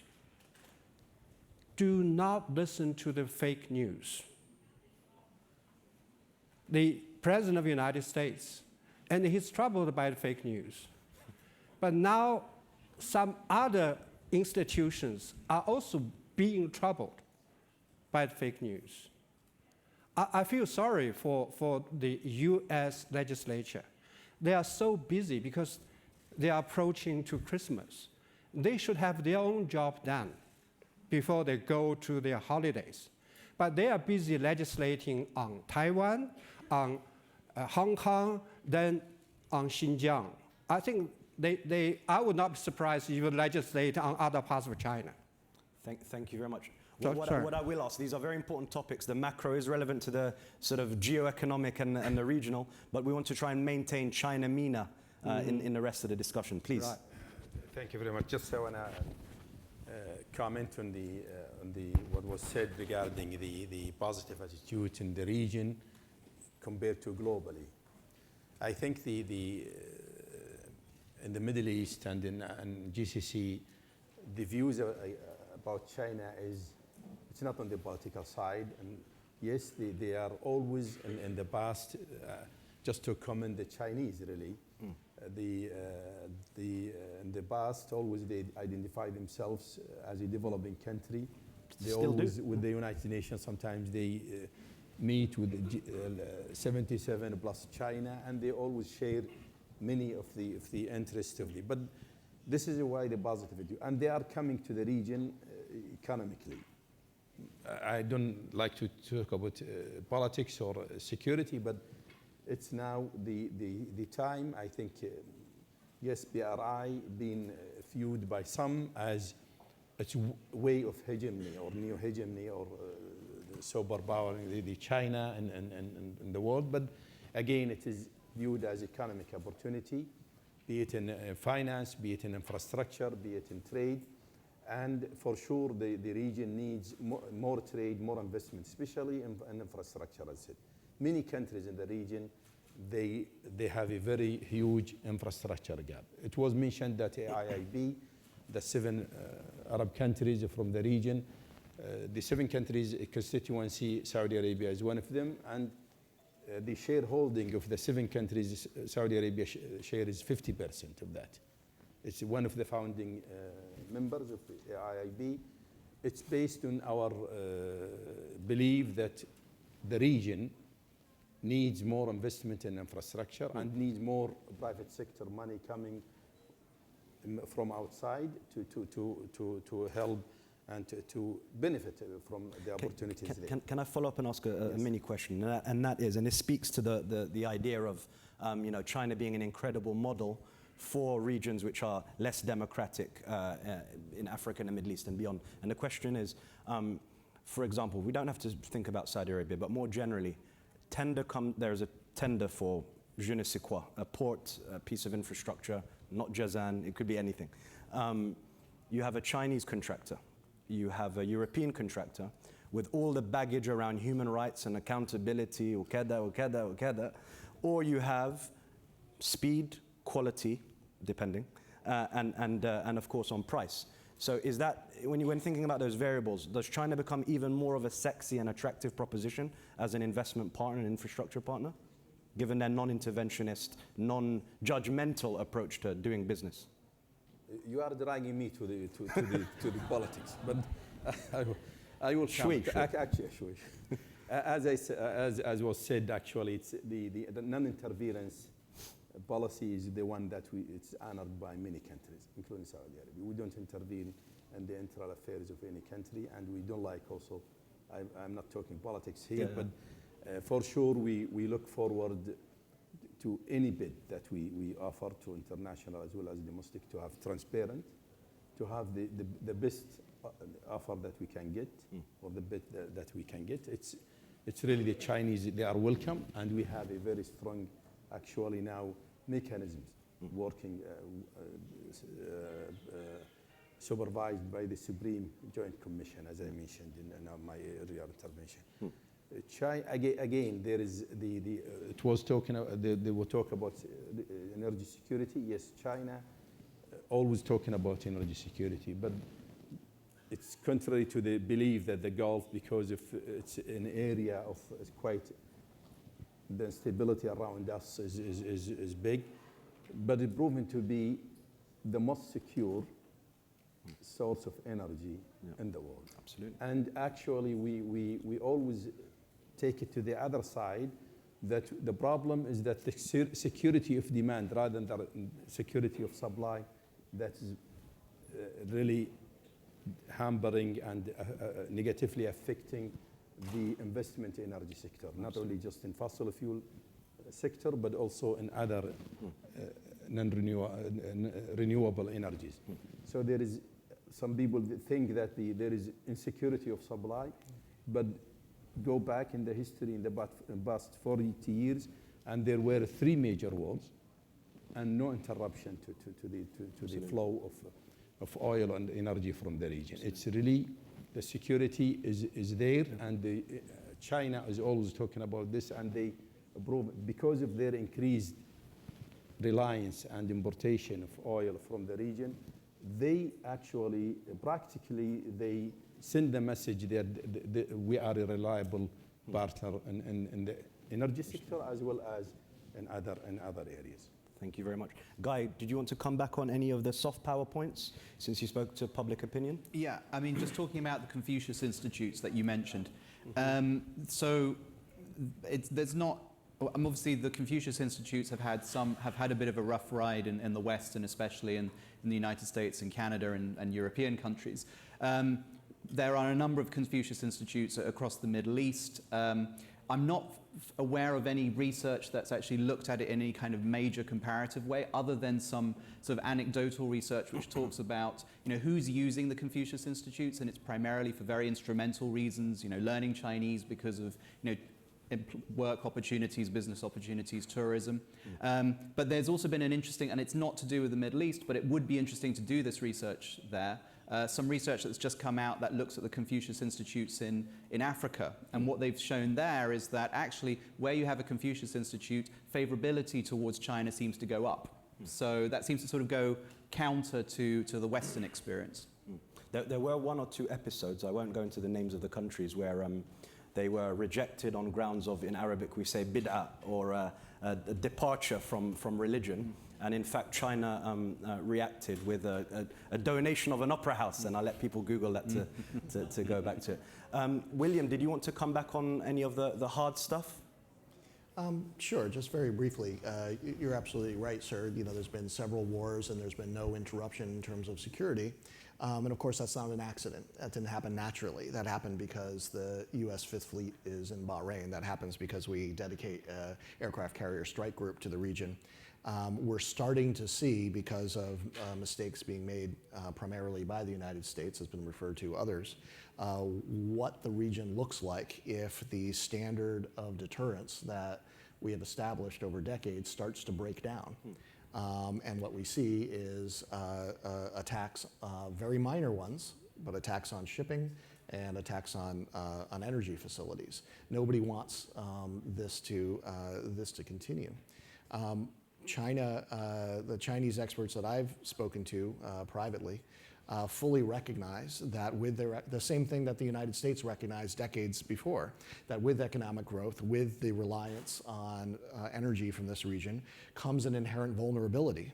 do not listen to the fake news. The President of the United States, and he's troubled by the fake news. But now some other institutions are also being troubled by the fake news. I feel sorry for the US legislature. They are so busy because they are approaching to Christmas. They should have their own job done before they go to their holidays. But they are busy legislating on Taiwan, on Hong Kong, then on Xinjiang. I think I would not be surprised if you would legislate on other parts of China. Thank you very much. What I will ask, these are very important topics. The macro is relevant to the sort of geoeconomic and the regional, but we want to try and maintain China-MENA in the rest of the discussion. Please. Right. Thank you very much. Just I want to comment on what was said regarding the positive attitude in the region compared to globally. I think in the Middle East and in GCC, the views about China it's not on the political side. And yes, they are always in the past, just to commend the Chinese really, in the past always they identify themselves as a developing country. They Still always, do. with the United Nations, sometimes they meet with 77 plus China, and they always share many of the interests of the, but this is why the positivity, and they are coming to the region economically. I don't like to talk about politics or security, but it's now the time. I think, yes, BRI being viewed by some as a way of hegemony or neo-hegemony or superpowering the China and the world, but again, it is viewed as economic opportunity, be it in finance, be it in infrastructure, be it in trade. And for sure, the region needs more trade, more investment, especially in infrastructure, as I said. Many countries in the region, they have a very huge infrastructure gap. It was mentioned that IIB, the 7 Arab countries from the region, the 7 countries constituency, Saudi Arabia is one of them, and the shareholding of the 7 countries, Saudi Arabia share is 50% of that. It's one of the founding members of the IIB. It's based on our belief that the region needs more investment in infrastructure and needs more private sector money coming from outside to help and to benefit from the opportunities there. Can I follow up and ask a mini question? And that is, and this speaks to the idea of China being an incredible model for regions which are less democratic in Africa and the Middle East and beyond. And the question is, for example, we don't have to think about Saudi Arabia, but more generally, there's a tender for je ne sais quoi, a port, a piece of infrastructure, not Jazan, it could be anything. You have a Chinese contractor, you have a European contractor with all the baggage around human rights and accountability, or you have speed, quality, depending, and of course on price. So is that, when thinking about those variables, does China become even more of a sexy and attractive proposition as an investment partner and infrastructure partner, given their non-interventionist, non-judgmental approach to doing business? You are dragging me to the politics, but I will Shui. Actually, as was said, actually, it's the non-interference policy is the one that it's honored by many countries, including Saudi Arabia. We don't intervene in the internal affairs of any country, and we don't like also, I'm not talking politics here, but For sure, we look forward to any bid that we offer to international as well as domestic to have transparent, to have the best offer that we can get, or the bid that we can get. It's really the Chinese, they are welcome, and we have a very strong, actually now, mechanisms working, supervised by the Supreme Joint Commission, as I mentioned in my earlier intervention. Again, there is it was talking. They were talk about energy security. Yes, China always talking about energy security, but it's contrary to the belief that the Gulf, because if it's an area of quite the instability around us is big, but it's proven to be the most secure source of energy in the world. Absolutely. And actually, we always take it to the other side, that the problem is that the security of demand rather than security of supply, that is really hampering and negatively affecting the investment in energy sector, not only just in fossil fuel sector, but also in other renewable energies. So there is, some people think that there is insecurity of supply, but go back in the history in the past 40 years, and there were 3 major wars, and no interruption to the flow of oil and energy from the region. It's really, the security is there, and China is always talking about this, and they because of their increased reliance and importation of oil from the region, they actually, practically, they send the message that we are a reliable partner in the energy sector as well as in other areas. Thank you very much. Guy, did you want to come back on any of the soft power points since you spoke to public opinion? Yeah, I mean, just talking about the Confucius Institutes that you mentioned. So there's not, obviously the Confucius Institutes have had a bit of a rough ride in the West, and especially in the United States and Canada and European countries. There are a number of Confucius Institutes across the Middle East. I'm not aware of any research that's actually looked at it in any kind of major comparative way, other than some sort of anecdotal research which talks about, who's using the Confucius Institutes, and it's primarily for very instrumental reasons, learning Chinese because of, work opportunities, business opportunities, tourism. But there's also been an interesting, and it's not to do with the Middle East, but it would be interesting to do this research there. Some research that's just come out that looks at the Confucius Institutes in Africa. And what they've shown there is that actually where you have a Confucius Institute, favorability towards China seems to go up. So that seems to sort of go counter to the Western experience. There were 1 or 2 episodes, I won't go into the names of the countries, where they were rejected on grounds of, in Arabic we say bid'ah, or a departure from religion. And in fact, China reacted with a donation of an opera house, and I'll let people Google that to go back to it. William, did you want to come back on any of the hard stuff? Sure, just very briefly. You're absolutely right, sir. There's been several wars, and there's been no interruption in terms of security. And of course, that's not an accident. That didn't happen naturally. That happened because the U.S. Fifth Fleet is in Bahrain. That happens because we dedicate an aircraft carrier strike group to the region. We're starting to see, because of mistakes being made primarily by the United States, has been referred to others, what the region looks like if the standard of deterrence that we have established over decades starts to break down. And what we see is attacks, very minor ones, but attacks on shipping and attacks on energy facilities. Nobody wants this to continue. China, the Chinese experts that I've spoken to privately, fully recognize that with the same thing that the United States recognized decades before, that with economic growth, with the reliance on energy from this region, comes an inherent vulnerability.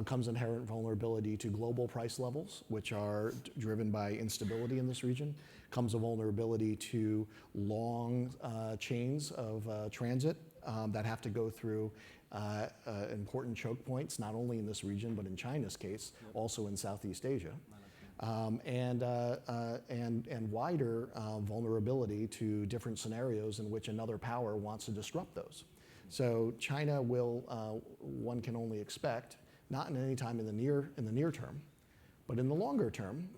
Comes inherent vulnerability to global price levels, which are driven by instability in this region. Comes a vulnerability to long chains of transit that have to go through important choke points, not only in this region, but in China's case, also in Southeast Asia. and wider vulnerability to different scenarios in which another power wants to disrupt those. So China will, one can only expect, not in any time in the near term, but in the longer term,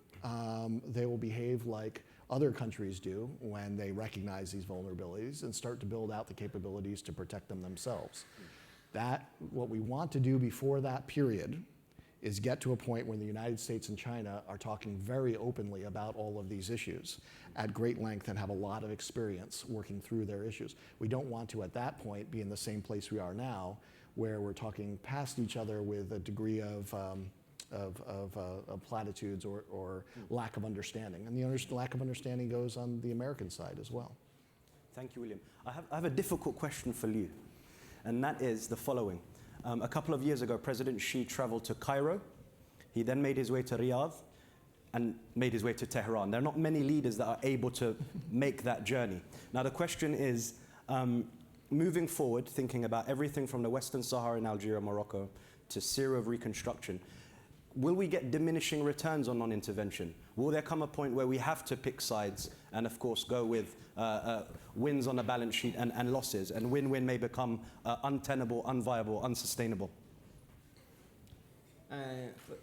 they will behave like other countries do when they recognize these vulnerabilities and start to build out the capabilities to protect them themselves. What we want to do before that period is get to a point when the United States and China are talking very openly about all of these issues at great length and have a lot of experience working through their issues. We don't want to, at that point, be in the same place we are now, where we're talking past each other with a degree of platitudes or lack of understanding. And the lack of understanding goes on the American side as well. Thank you, William. I have a difficult question for Liu, and that is the following. A couple of years ago, President Xi traveled to Cairo. He then made his way to Riyadh and made his way to Tehran. There are not many leaders that are able to make that journey. Now, the question is, moving forward, thinking about everything from the Western Sahara in Algeria, Morocco, to Syria of reconstruction, will we get diminishing returns on non-intervention? Will there come a point where we have to pick sides and, of course, go with wins on a balance sheet and losses, and win-win may become untenable, unviable, unsustainable?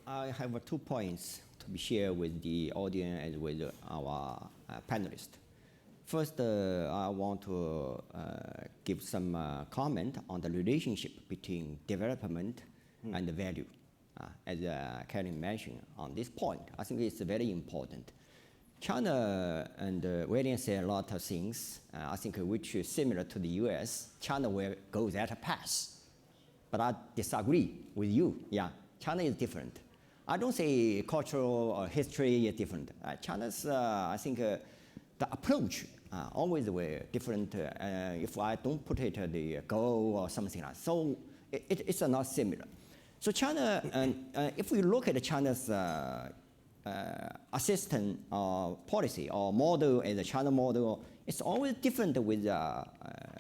I have 2 points to be shared with the audience and with our panelists. First, I want to give some comment on the relationship between development and value. As Karen mentioned on this point, I think it's very important. China, and William said a lot of things, I think which is similar to the US. China will go that path. But I disagree with you. Yeah, China is different. I don't say cultural or history is different. China's, I think, the approach always were different. If I don't put it the goal or something like that. So it's not similar. So China, if we look at China's assistance policy or model as a China model, it's always different with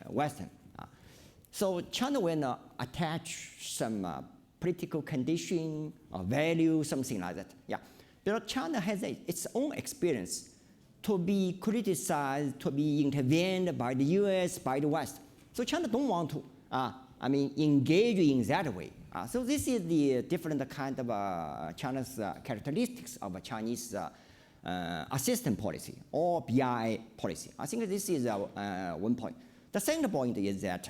Western. So China will attach some political condition or value, something like that. Yeah, but China has its own experience to be criticized, to be intervened by the US, by the West. So China don't want to, engage in that way. So this is the different kind of China's characteristics of a Chinese assistance policy or BI policy. I think this is one point. The second point is that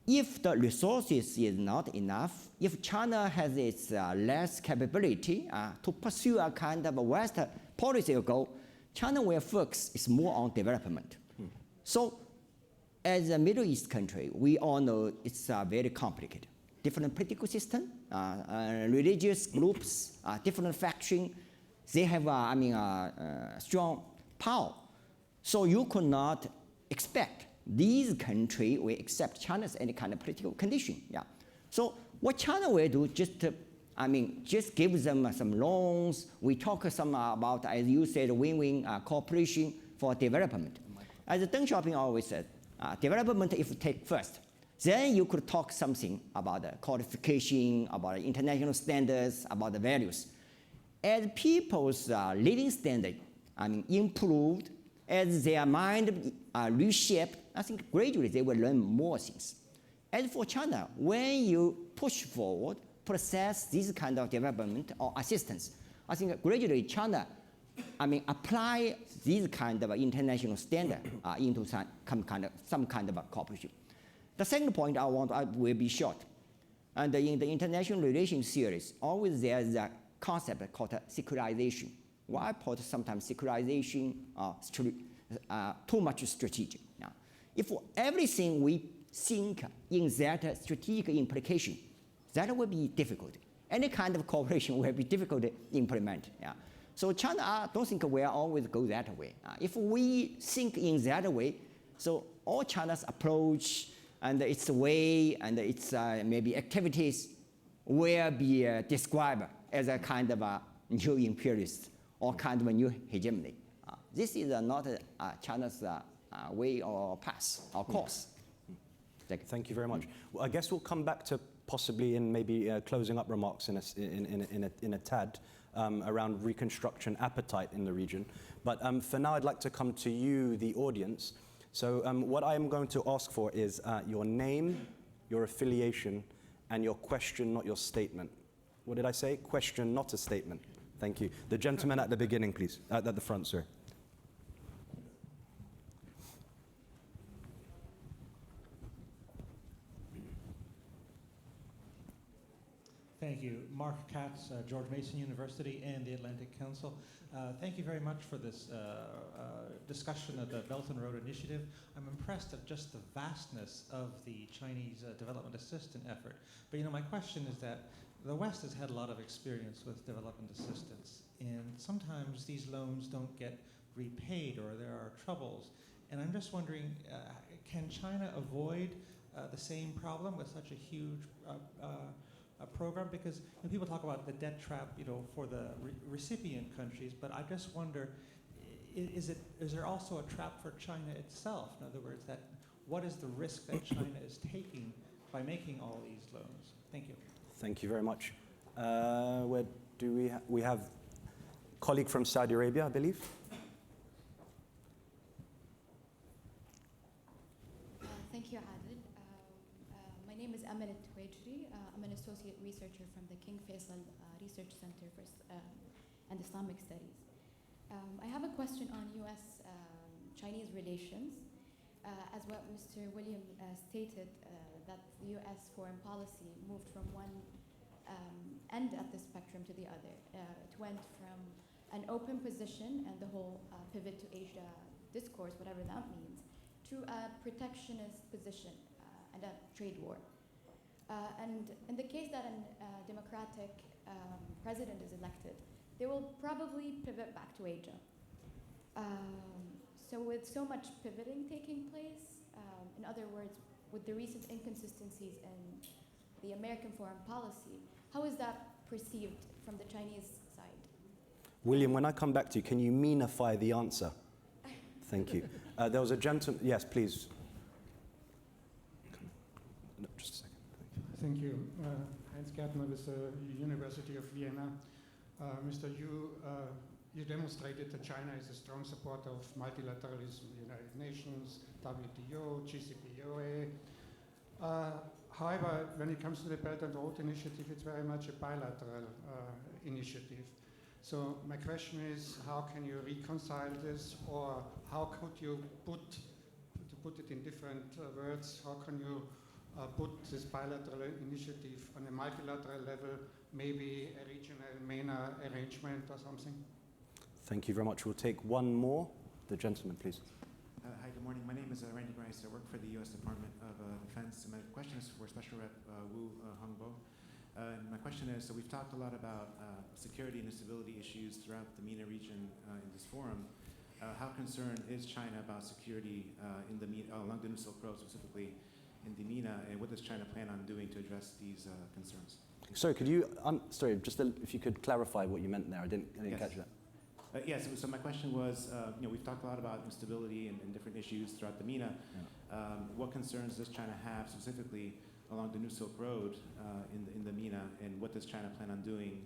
if the resources is not enough, if China has its less capability to pursue a kind of a Western policy goal, China will focus is more on development. So as a Middle East country, we all know it's very complicated. Different political system, religious groups, different factions, they have strong power. So you could not expect these countries will accept China's any kind of political condition. Yeah. So what China will do, just give them some loans. We talk some about, as you said, win-win cooperation for development. As Deng Xiaoping always said, development if you take first, then you could talk something about the qualification, about international standards, about the values. As people's living standard improved, as their mind reshaped, I think gradually they will learn more things. As for China, when you push forward, process this kind of development or assistance, I think gradually China, apply this kind of international standard into some kind of cooperation. The second point I will be short. And in the international relations series, always there's a concept called secularization. Why put sometimes secularization too much strategic? Now, if everything we think in that strategic implication, that will be difficult. Any kind of cooperation will be difficult to implement. Yeah. So China, I don't think will always go that way. If we think in that way, so all China's approach and its way and its maybe activities will be described as a kind of a new imperialist or kind of a new hegemony. This is not China's way or path or course. Thank you very much. Well, I guess we'll come back to possibly in maybe closing up remarks in a tad. around reconstruction appetite in the region. But for now, I'd like to come to you, the audience. So what I'm going to ask for is your name, your affiliation, and your question, not your statement. What did I say? Question, not a statement. Thank you. The gentleman at the beginning, please. At the front, sir. Thank you. Mark Katz, George Mason University and the Atlantic Council. Thank you very much for this discussion of the Belt and Road Initiative. I'm impressed at just the vastness of the Chinese development assistance effort. But my question is that the West has had a lot of experience with development assistance, and sometimes these loans don't get repaid or there are troubles. And I'm just wondering, can China avoid the same problem with such a huge program? Because when people talk about the debt trap, for the recipient countries, but I just wonder, is there also a trap for China itself? In other words, what is the risk that China is taking by making all these loans? Thank you. Thank you very much. Where do we have a colleague from Saudi Arabia, I believe? Thank you, Adel. My name is Amal Twajri. I'm an associate researcher from the King Faisal Research Center for and Islamic Studies. I have a question on U.S.-Chinese relations. As what Mr. William stated, that the U.S. foreign policy moved from one end of the spectrum to the other. It went from an open position and the whole pivot to Asia discourse, whatever that means, to a protectionist position and a trade war. And in the case that a democratic president is elected, they will probably pivot back to Asia. So with so much pivoting taking place, in other words, with the recent inconsistencies in the American foreign policy, how is that perceived from the Chinese side? William, when I come back to you, can you meanify the answer? Thank you. There was a gentleman. Yes, please. No, just a second. Thank you. Heinz Gärtner with the University of Vienna. Mr. You demonstrated that China is a strong supporter of multilateralism, the United Nations, WTO, GCPOA. However, when it comes to the Belt and Road Initiative, it's very much a bilateral initiative. So my question is, how can you reconcile this, or how could you to put it in different words, how can you put this bilateral initiative on a multilateral level, maybe a regional MENA arrangement or something? Thank you very much. We'll take one more. The gentleman, please. Hi, good morning. My name is Randy Grice. I work for the U.S. Department of Defense. And my question is for Special Rep Hongbo. My question is, so we've talked a lot about security and stability issues throughout the MENA region in this forum. How concerned is China about security along the New Silk Road, specifically in the MENA, and what does China plan on doing to address these concerns? Sorry, could you, if you could clarify what you meant there. I didn't Yes. catch that. Yes, so my question was, we've talked a lot about instability and different issues throughout the MENA. Yeah. What concerns does China have specifically along the New Silk Road in the MENA, and what does China plan on doing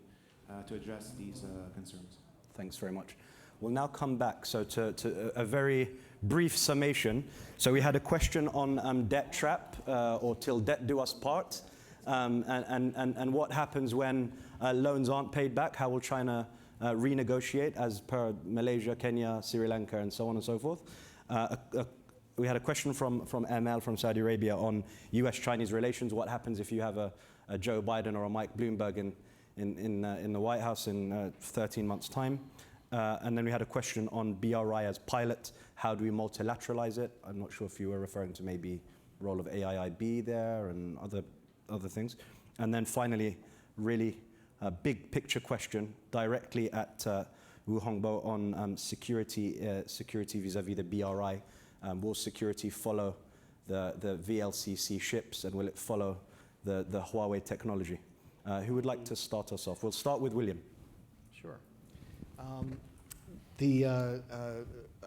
to address these concerns? Thanks very much. We'll now come back to a very brief summation. So we had a question on debt trap, or till debt do us part, and what happens when loans aren't paid back. How will China renegotiate as per Malaysia, Kenya, Sri Lanka, and so on and so forth. We had a question from ML from Saudi Arabia on US-Chinese relations. What happens if you have a Joe Biden or a Mike Bloomberg in the White House in 13 months' time? And then we had a question on BRI as pilot. How do we multilateralize it? I'm not sure if you were referring to maybe role of AIIB there and other things. And then finally, really a big picture question directly at Hongbo on security vis-a-vis the BRI. Will security follow the VLCC ships, and will it follow the Huawei technology? Who would like to start us off? We'll start with William. Sure.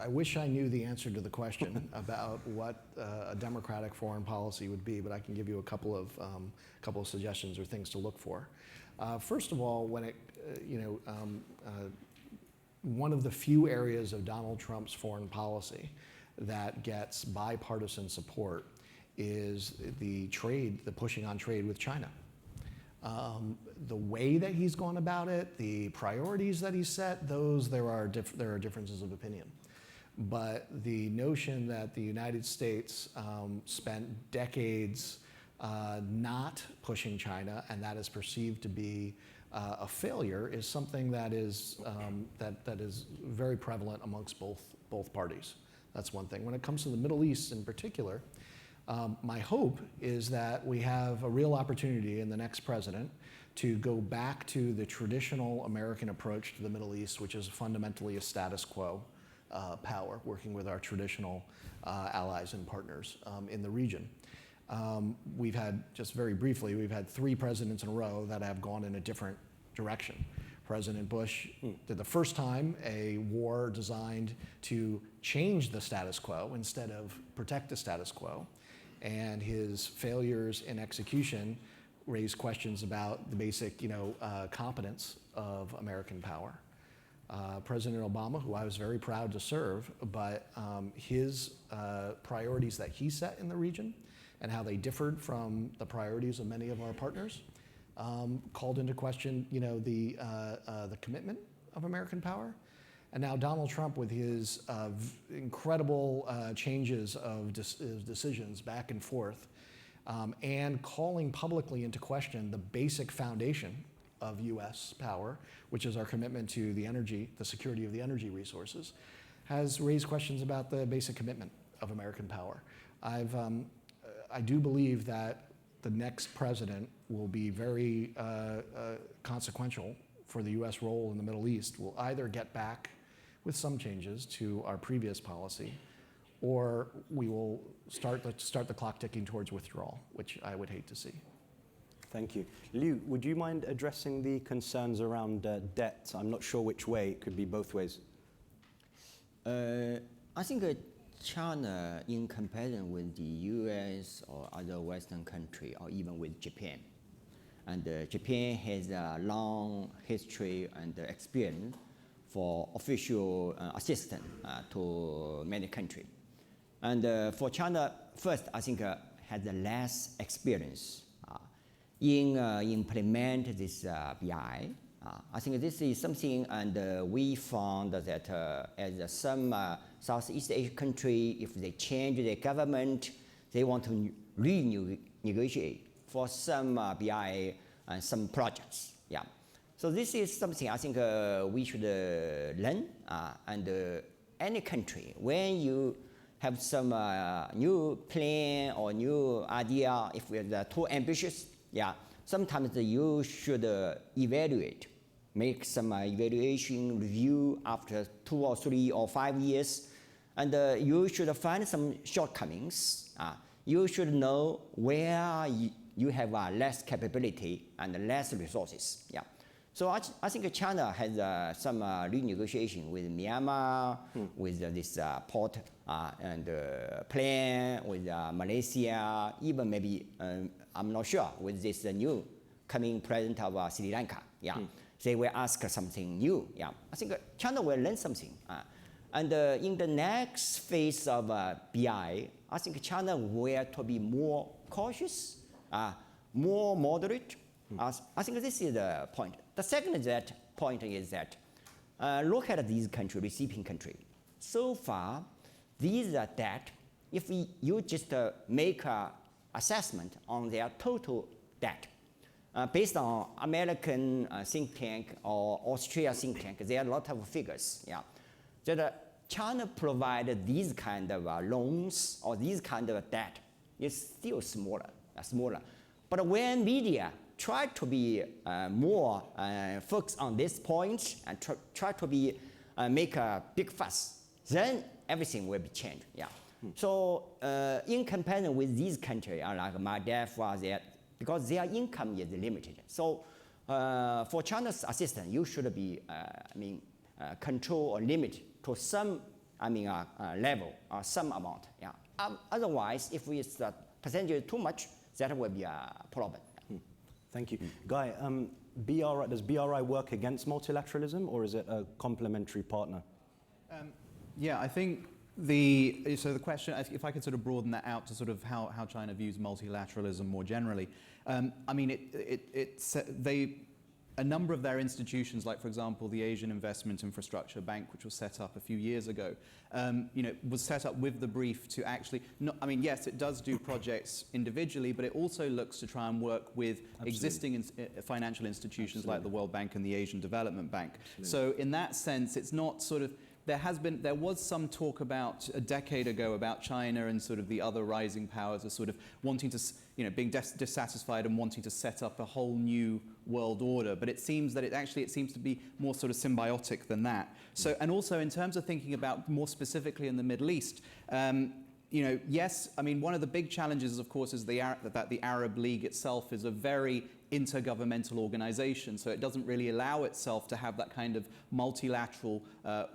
I wish I knew the answer to the question about what a democratic foreign policy would be, but I can give you a couple of suggestions or things to look for. First of all, when it, one of the few areas of Donald Trump's foreign policy that gets bipartisan support is the trade, the pushing on trade with China. The way that he's gone about it, the priorities that he's set, those there are differences of opinion. But the notion that the United States spent decades not pushing China, and that is perceived to be a failure, is something that is that is very prevalent amongst both parties. That's one thing. When it comes to the Middle East in particular, my hope is that we have a real opportunity in the next president to go back to the traditional American approach to the Middle East, which is fundamentally a status quo power, working with our traditional allies and partners in the region. We've had, just very briefly, we've had 3 presidents in a row that have gone in a different direction. President Bush did the first time a war designed to change the status quo instead of protect the status quo. And his failures in execution raised questions about the basic, competence of American power. President Obama, who I was very proud to serve, but his priorities that he set in the region and how they differed from the priorities of many of our partners called into question, the commitment of American power. And now Donald Trump, with his incredible changes of decisions back and forth, and calling publicly into question the basic foundation of U.S. power, which is our commitment to the energy, the security of the energy resources, has raised questions about the basic commitment of American power. I do believe that the next president will be very consequential for the U.S. role in the Middle East. We'll either get back with some changes to our previous policy, or we will start the clock ticking towards withdrawal, which I would hate to see. Thank you. Liu, would you mind addressing the concerns around debt? I'm not sure which way. It could be both ways. I think China, in comparison with the US or other Western country, or even with Japan, and Japan has a long history and experience for official assistance to many countries. And for China, first, I think has less experience in implement this BI. I think this is something, and we found that as some Southeast Asian country, if they change their government, they want to renegotiate for some BI and some projects. Yeah. So this is something I think we should learn. And any country, when you have some new plan or new idea, if it's too ambitious, yeah, sometimes you should evaluate, make some evaluation review after 2 or 3 or 5 years, and you should find some shortcomings. You should know where you have less capability and less resources. Yeah. So I think China has some renegotiation with Myanmar, with this port and plan with Malaysia, even maybe, I'm not sure, with this new coming president of Sri Lanka. Yeah. They will ask something new. Yeah. I think China will learn something. And in the next phase of BI, I think China will to be more cautious, more moderate. I think this is the point. The second point is that look at these countries, receiving countries. So far, these debt, if you just make an assessment on their total debt, based on American think tank or Australia think tank, there are a lot of figures. Yeah, that China provided these kind of loans or these kind of debt is still smaller. But when media try to be more focused on this point and try to be make a big fuss, then everything will be changed. Yeah. So in comparison with these countries like Maldives, because their income is limited. So for China's assistance, you should be control or limit to some level or some amount. Yeah. Otherwise, if we start percentage too much, that will be a problem. Thank you. Guy, does BRI work against multilateralism, or is it a complementary partner? Yeah, I think so the question, if I could sort of broaden that out to sort of how China views multilateralism more generally, I mean, a number of their institutions, like for example the Asian Investment Infrastructure Bank, which was set up a few years ago, was set up with the brief to actually, I mean, yes, it does do projects individually, but it also looks to try and work with existing financial institutions like the World Bank and the Asian Development Bank. So in that sense, it's not sort of, there was some talk about a decade ago about China and sort of the other rising powers as sort of wanting to, being dissatisfied and wanting to set up a whole new world order. But it seems that it seems to be more sort of symbiotic than that. So, and also in terms of thinking about more specifically in the Middle East, yes, I mean, one of the big challenges, of course, is that the Arab League itself is a very intergovernmental organization, so it doesn't really allow itself to have that kind of multilateral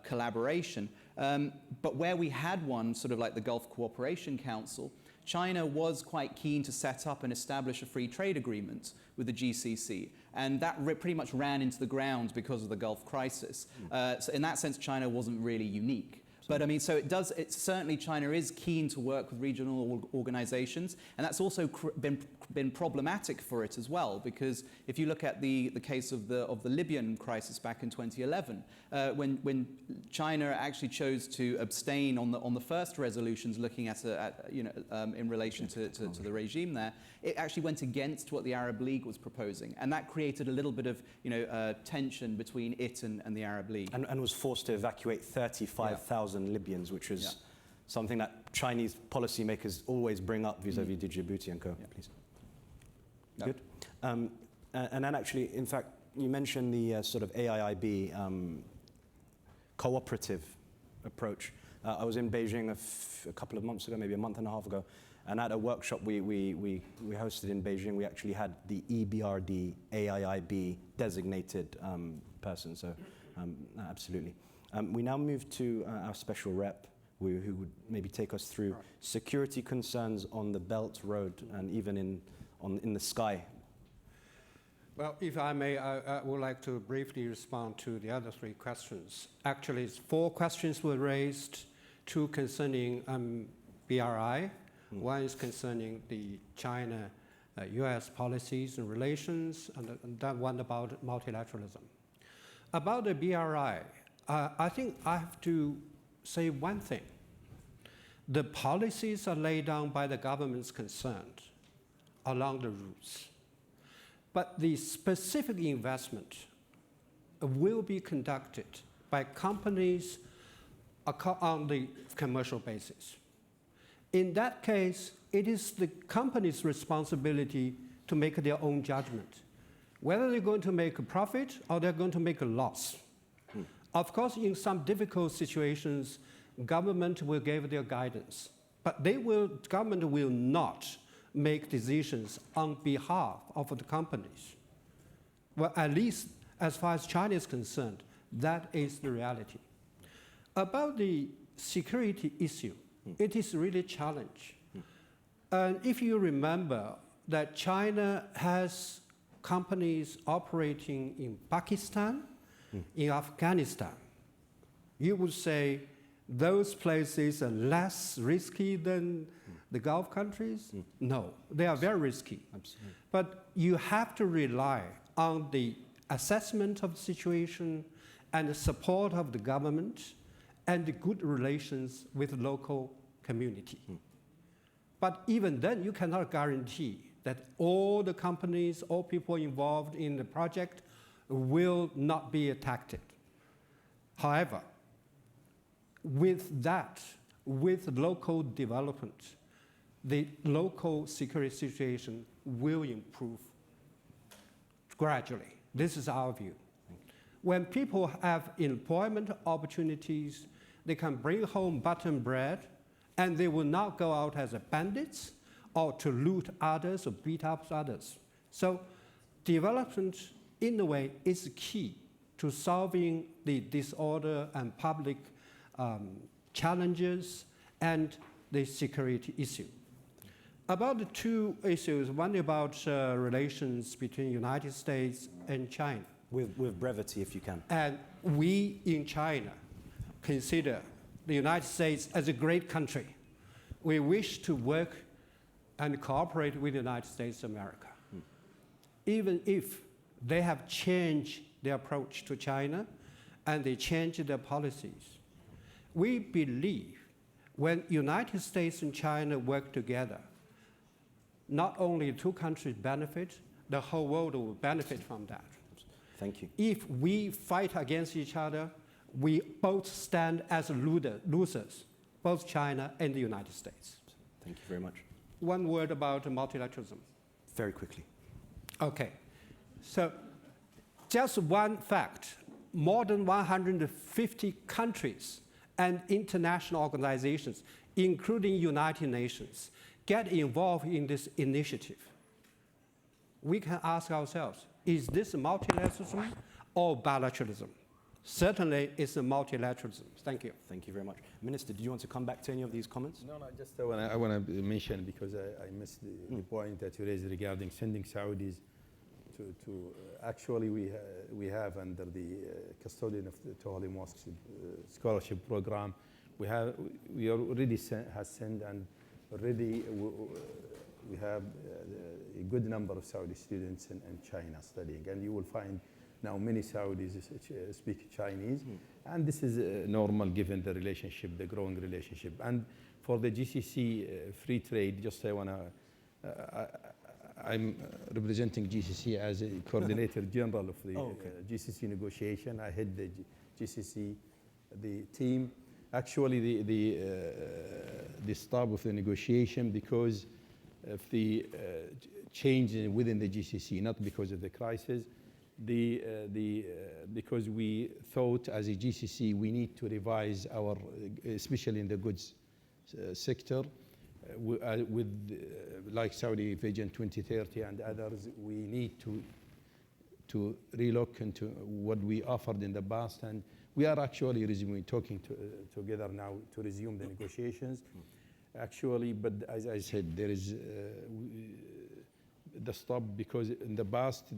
collaboration. But where we had one, sort of like the Gulf Cooperation Council, China was quite keen to set up and establish a free trade agreement with the GCC, and that pretty much ran into the ground because of the Gulf crisis. So in that sense, China wasn't really unique. But I mean, so certainly China is keen to work with regional organizations, and that's also been problematic for it as well, because if you look at the case of the Libyan crisis back in 2011, when China actually chose to abstain on the first resolutions looking at in relation to the regime there, it actually went against what the Arab League was proposing, and that created a little bit of tension between it and the Arab League. And was forced to evacuate 35,000 Libyans, which is something that Chinese policymakers always bring up vis-a-vis Djibouti and co. Please. Good. And then actually, in fact, you mentioned the sort of AIIB cooperative approach. I was in Beijing a couple of months ago, maybe a month and a half ago, and at a workshop we hosted in Beijing, we actually had the EBRD AIIB designated person, so absolutely. We now move to our special rep, who would maybe take us through security concerns on the Belt Road and even in the sky. Well, if I may, I would like to briefly respond to the other three questions. Actually, 4 questions were raised, 2 concerning BRI. One is concerning the China-US policies and relations, and that one about multilateralism. About the BRI, I think I have to say one thing. The policies are laid down by the governments concerned along the routes. But the specific investment will be conducted by companies on the commercial basis. In that case, it is the company's responsibility to make their own judgment, whether they're going to make a profit or they're going to make a loss. Of course, in some difficult situations, government will give their guidance, but government will not make decisions on behalf of the companies. Well, at least as far as China is concerned, that is the reality. About the security issue, it is really a challenge. And if you remember that China has companies operating in Pakistan, in Afghanistan, you would say those places are less risky than the Gulf countries? No, they are very risky. Absolutely. But you have to rely on the assessment of the situation and the support of the government and the good relations with the local community. But even then, you cannot guarantee that all the companies, all people involved in the project will not be attacked. However, with that, with local development, the local security situation will improve gradually. This is our view. When people have employment opportunities, they can bring home button bread, and they will not go out as bandits or to loot others or beat up others. So development, in a way, is key to solving the disorder and public challenges and the security issue. About the two issues, one about relations between United States and China. With brevity, if you can. And we in China consider the United States as a great country. We wish to work and cooperate with the United States of America. Even if they have changed their approach to China and they changed their policies. We believe when United States and China work together, not only two countries benefit, the whole world will benefit from that. Thank you. If we fight against each other, we both stand as losers, both China and the United States. Thank you very much. One word about multilateralism. Very quickly. Okay, so just one fact, more than 150 countries and international organizations, including United Nations, get involved in this initiative. We can ask ourselves, is this multilateralism or bilateralism? Certainly, it's a multilateralism. Thank you. Thank you very much. Minister, did you want to come back to any of these comments? No, just I want to mention, because I missed the point that you raised regarding sending Saudis to actually we have under the custodian of the Holy Mosques scholarship program, we already has sent, and already we have a good number of Saudi students in China studying, and you will find now many Saudis speak Chinese, and this is normal given the relationship, the growing relationship. And for the GCC free trade, just I'm representing GCC as a coordinator general of the GCC negotiation. I head the GCC, the team. Actually, the stop of the negotiation because of the change within the GCC, not because of the crisis. Because we thought as a GCC we need to revise our, especially in the goods sector, with like Saudi Vision 2030 and others, we need to relook into what we offered in the past, and we are actually talking together now to resume the negotiations. Actually, but as I said, there is the stop because in the past,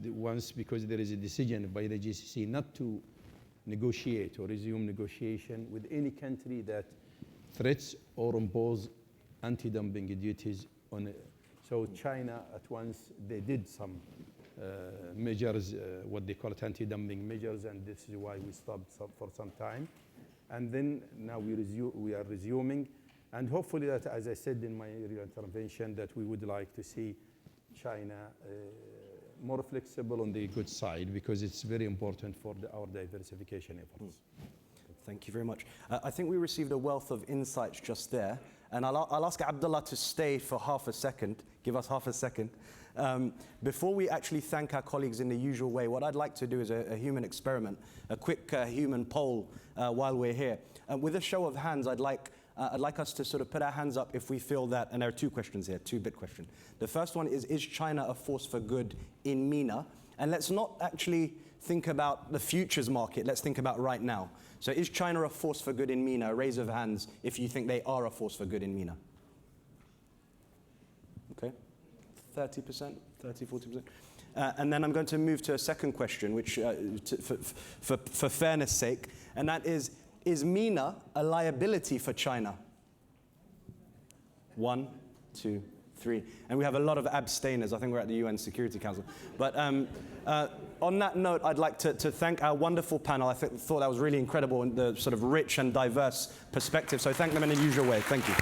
because there is a decision by the GCC not to negotiate or resume negotiation with any country that threats or impose anti-dumping duties on it. So China at once, they did some measures, what they call it anti-dumping measures, and this is why we stopped for some time. And then now we are resuming, and hopefully that, as I said in my earlier intervention, that we would like to see China more flexible on the good side, because it's very important for our diversification efforts. Thank you very much. I think we received a wealth of insights just there, and I'll ask Abdullah to stay for half a second, give us half a second. Before we actually thank our colleagues in the usual way, what I'd like to do is a human experiment, a quick human poll while we're here. With a show of hands, I'd like us to sort of put our hands up if we feel that, and there are two questions here, two-bit question. The first one is China a force for good in MENA? And let's not actually think about the futures market, let's think about right now. So is China a force for good in MENA? A raise of hands if you think they are a force for good in MENA. Okay, 30%, 30, 40%. And then I'm going to move to a second question, which for fairness sake, and that is MENA a liability for China? 1, 2, 3. And we have a lot of abstainers. I think we're at the UN Security Council. But on that note, I'd like to thank our wonderful panel. I thought that was really incredible, and the sort of rich and diverse perspective. So thank them in the usual way. Thank you.